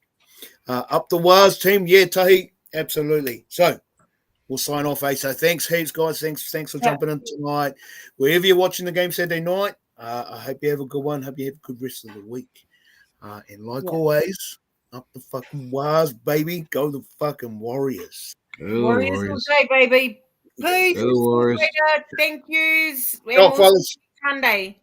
Up the Waz team. Yeah, Tahi. Absolutely. So we'll sign off, So thanks heaps, guys. Thanks for jumping in tonight. Wherever you're watching the game Saturday night, I hope you have a good one. Hope you have a good rest of the week. And like always, up the fucking Waz, baby. Go the fucking Warriors. Warriors all day, baby. Peace. Warriors. Thank yous. Go, fellas. Sunday.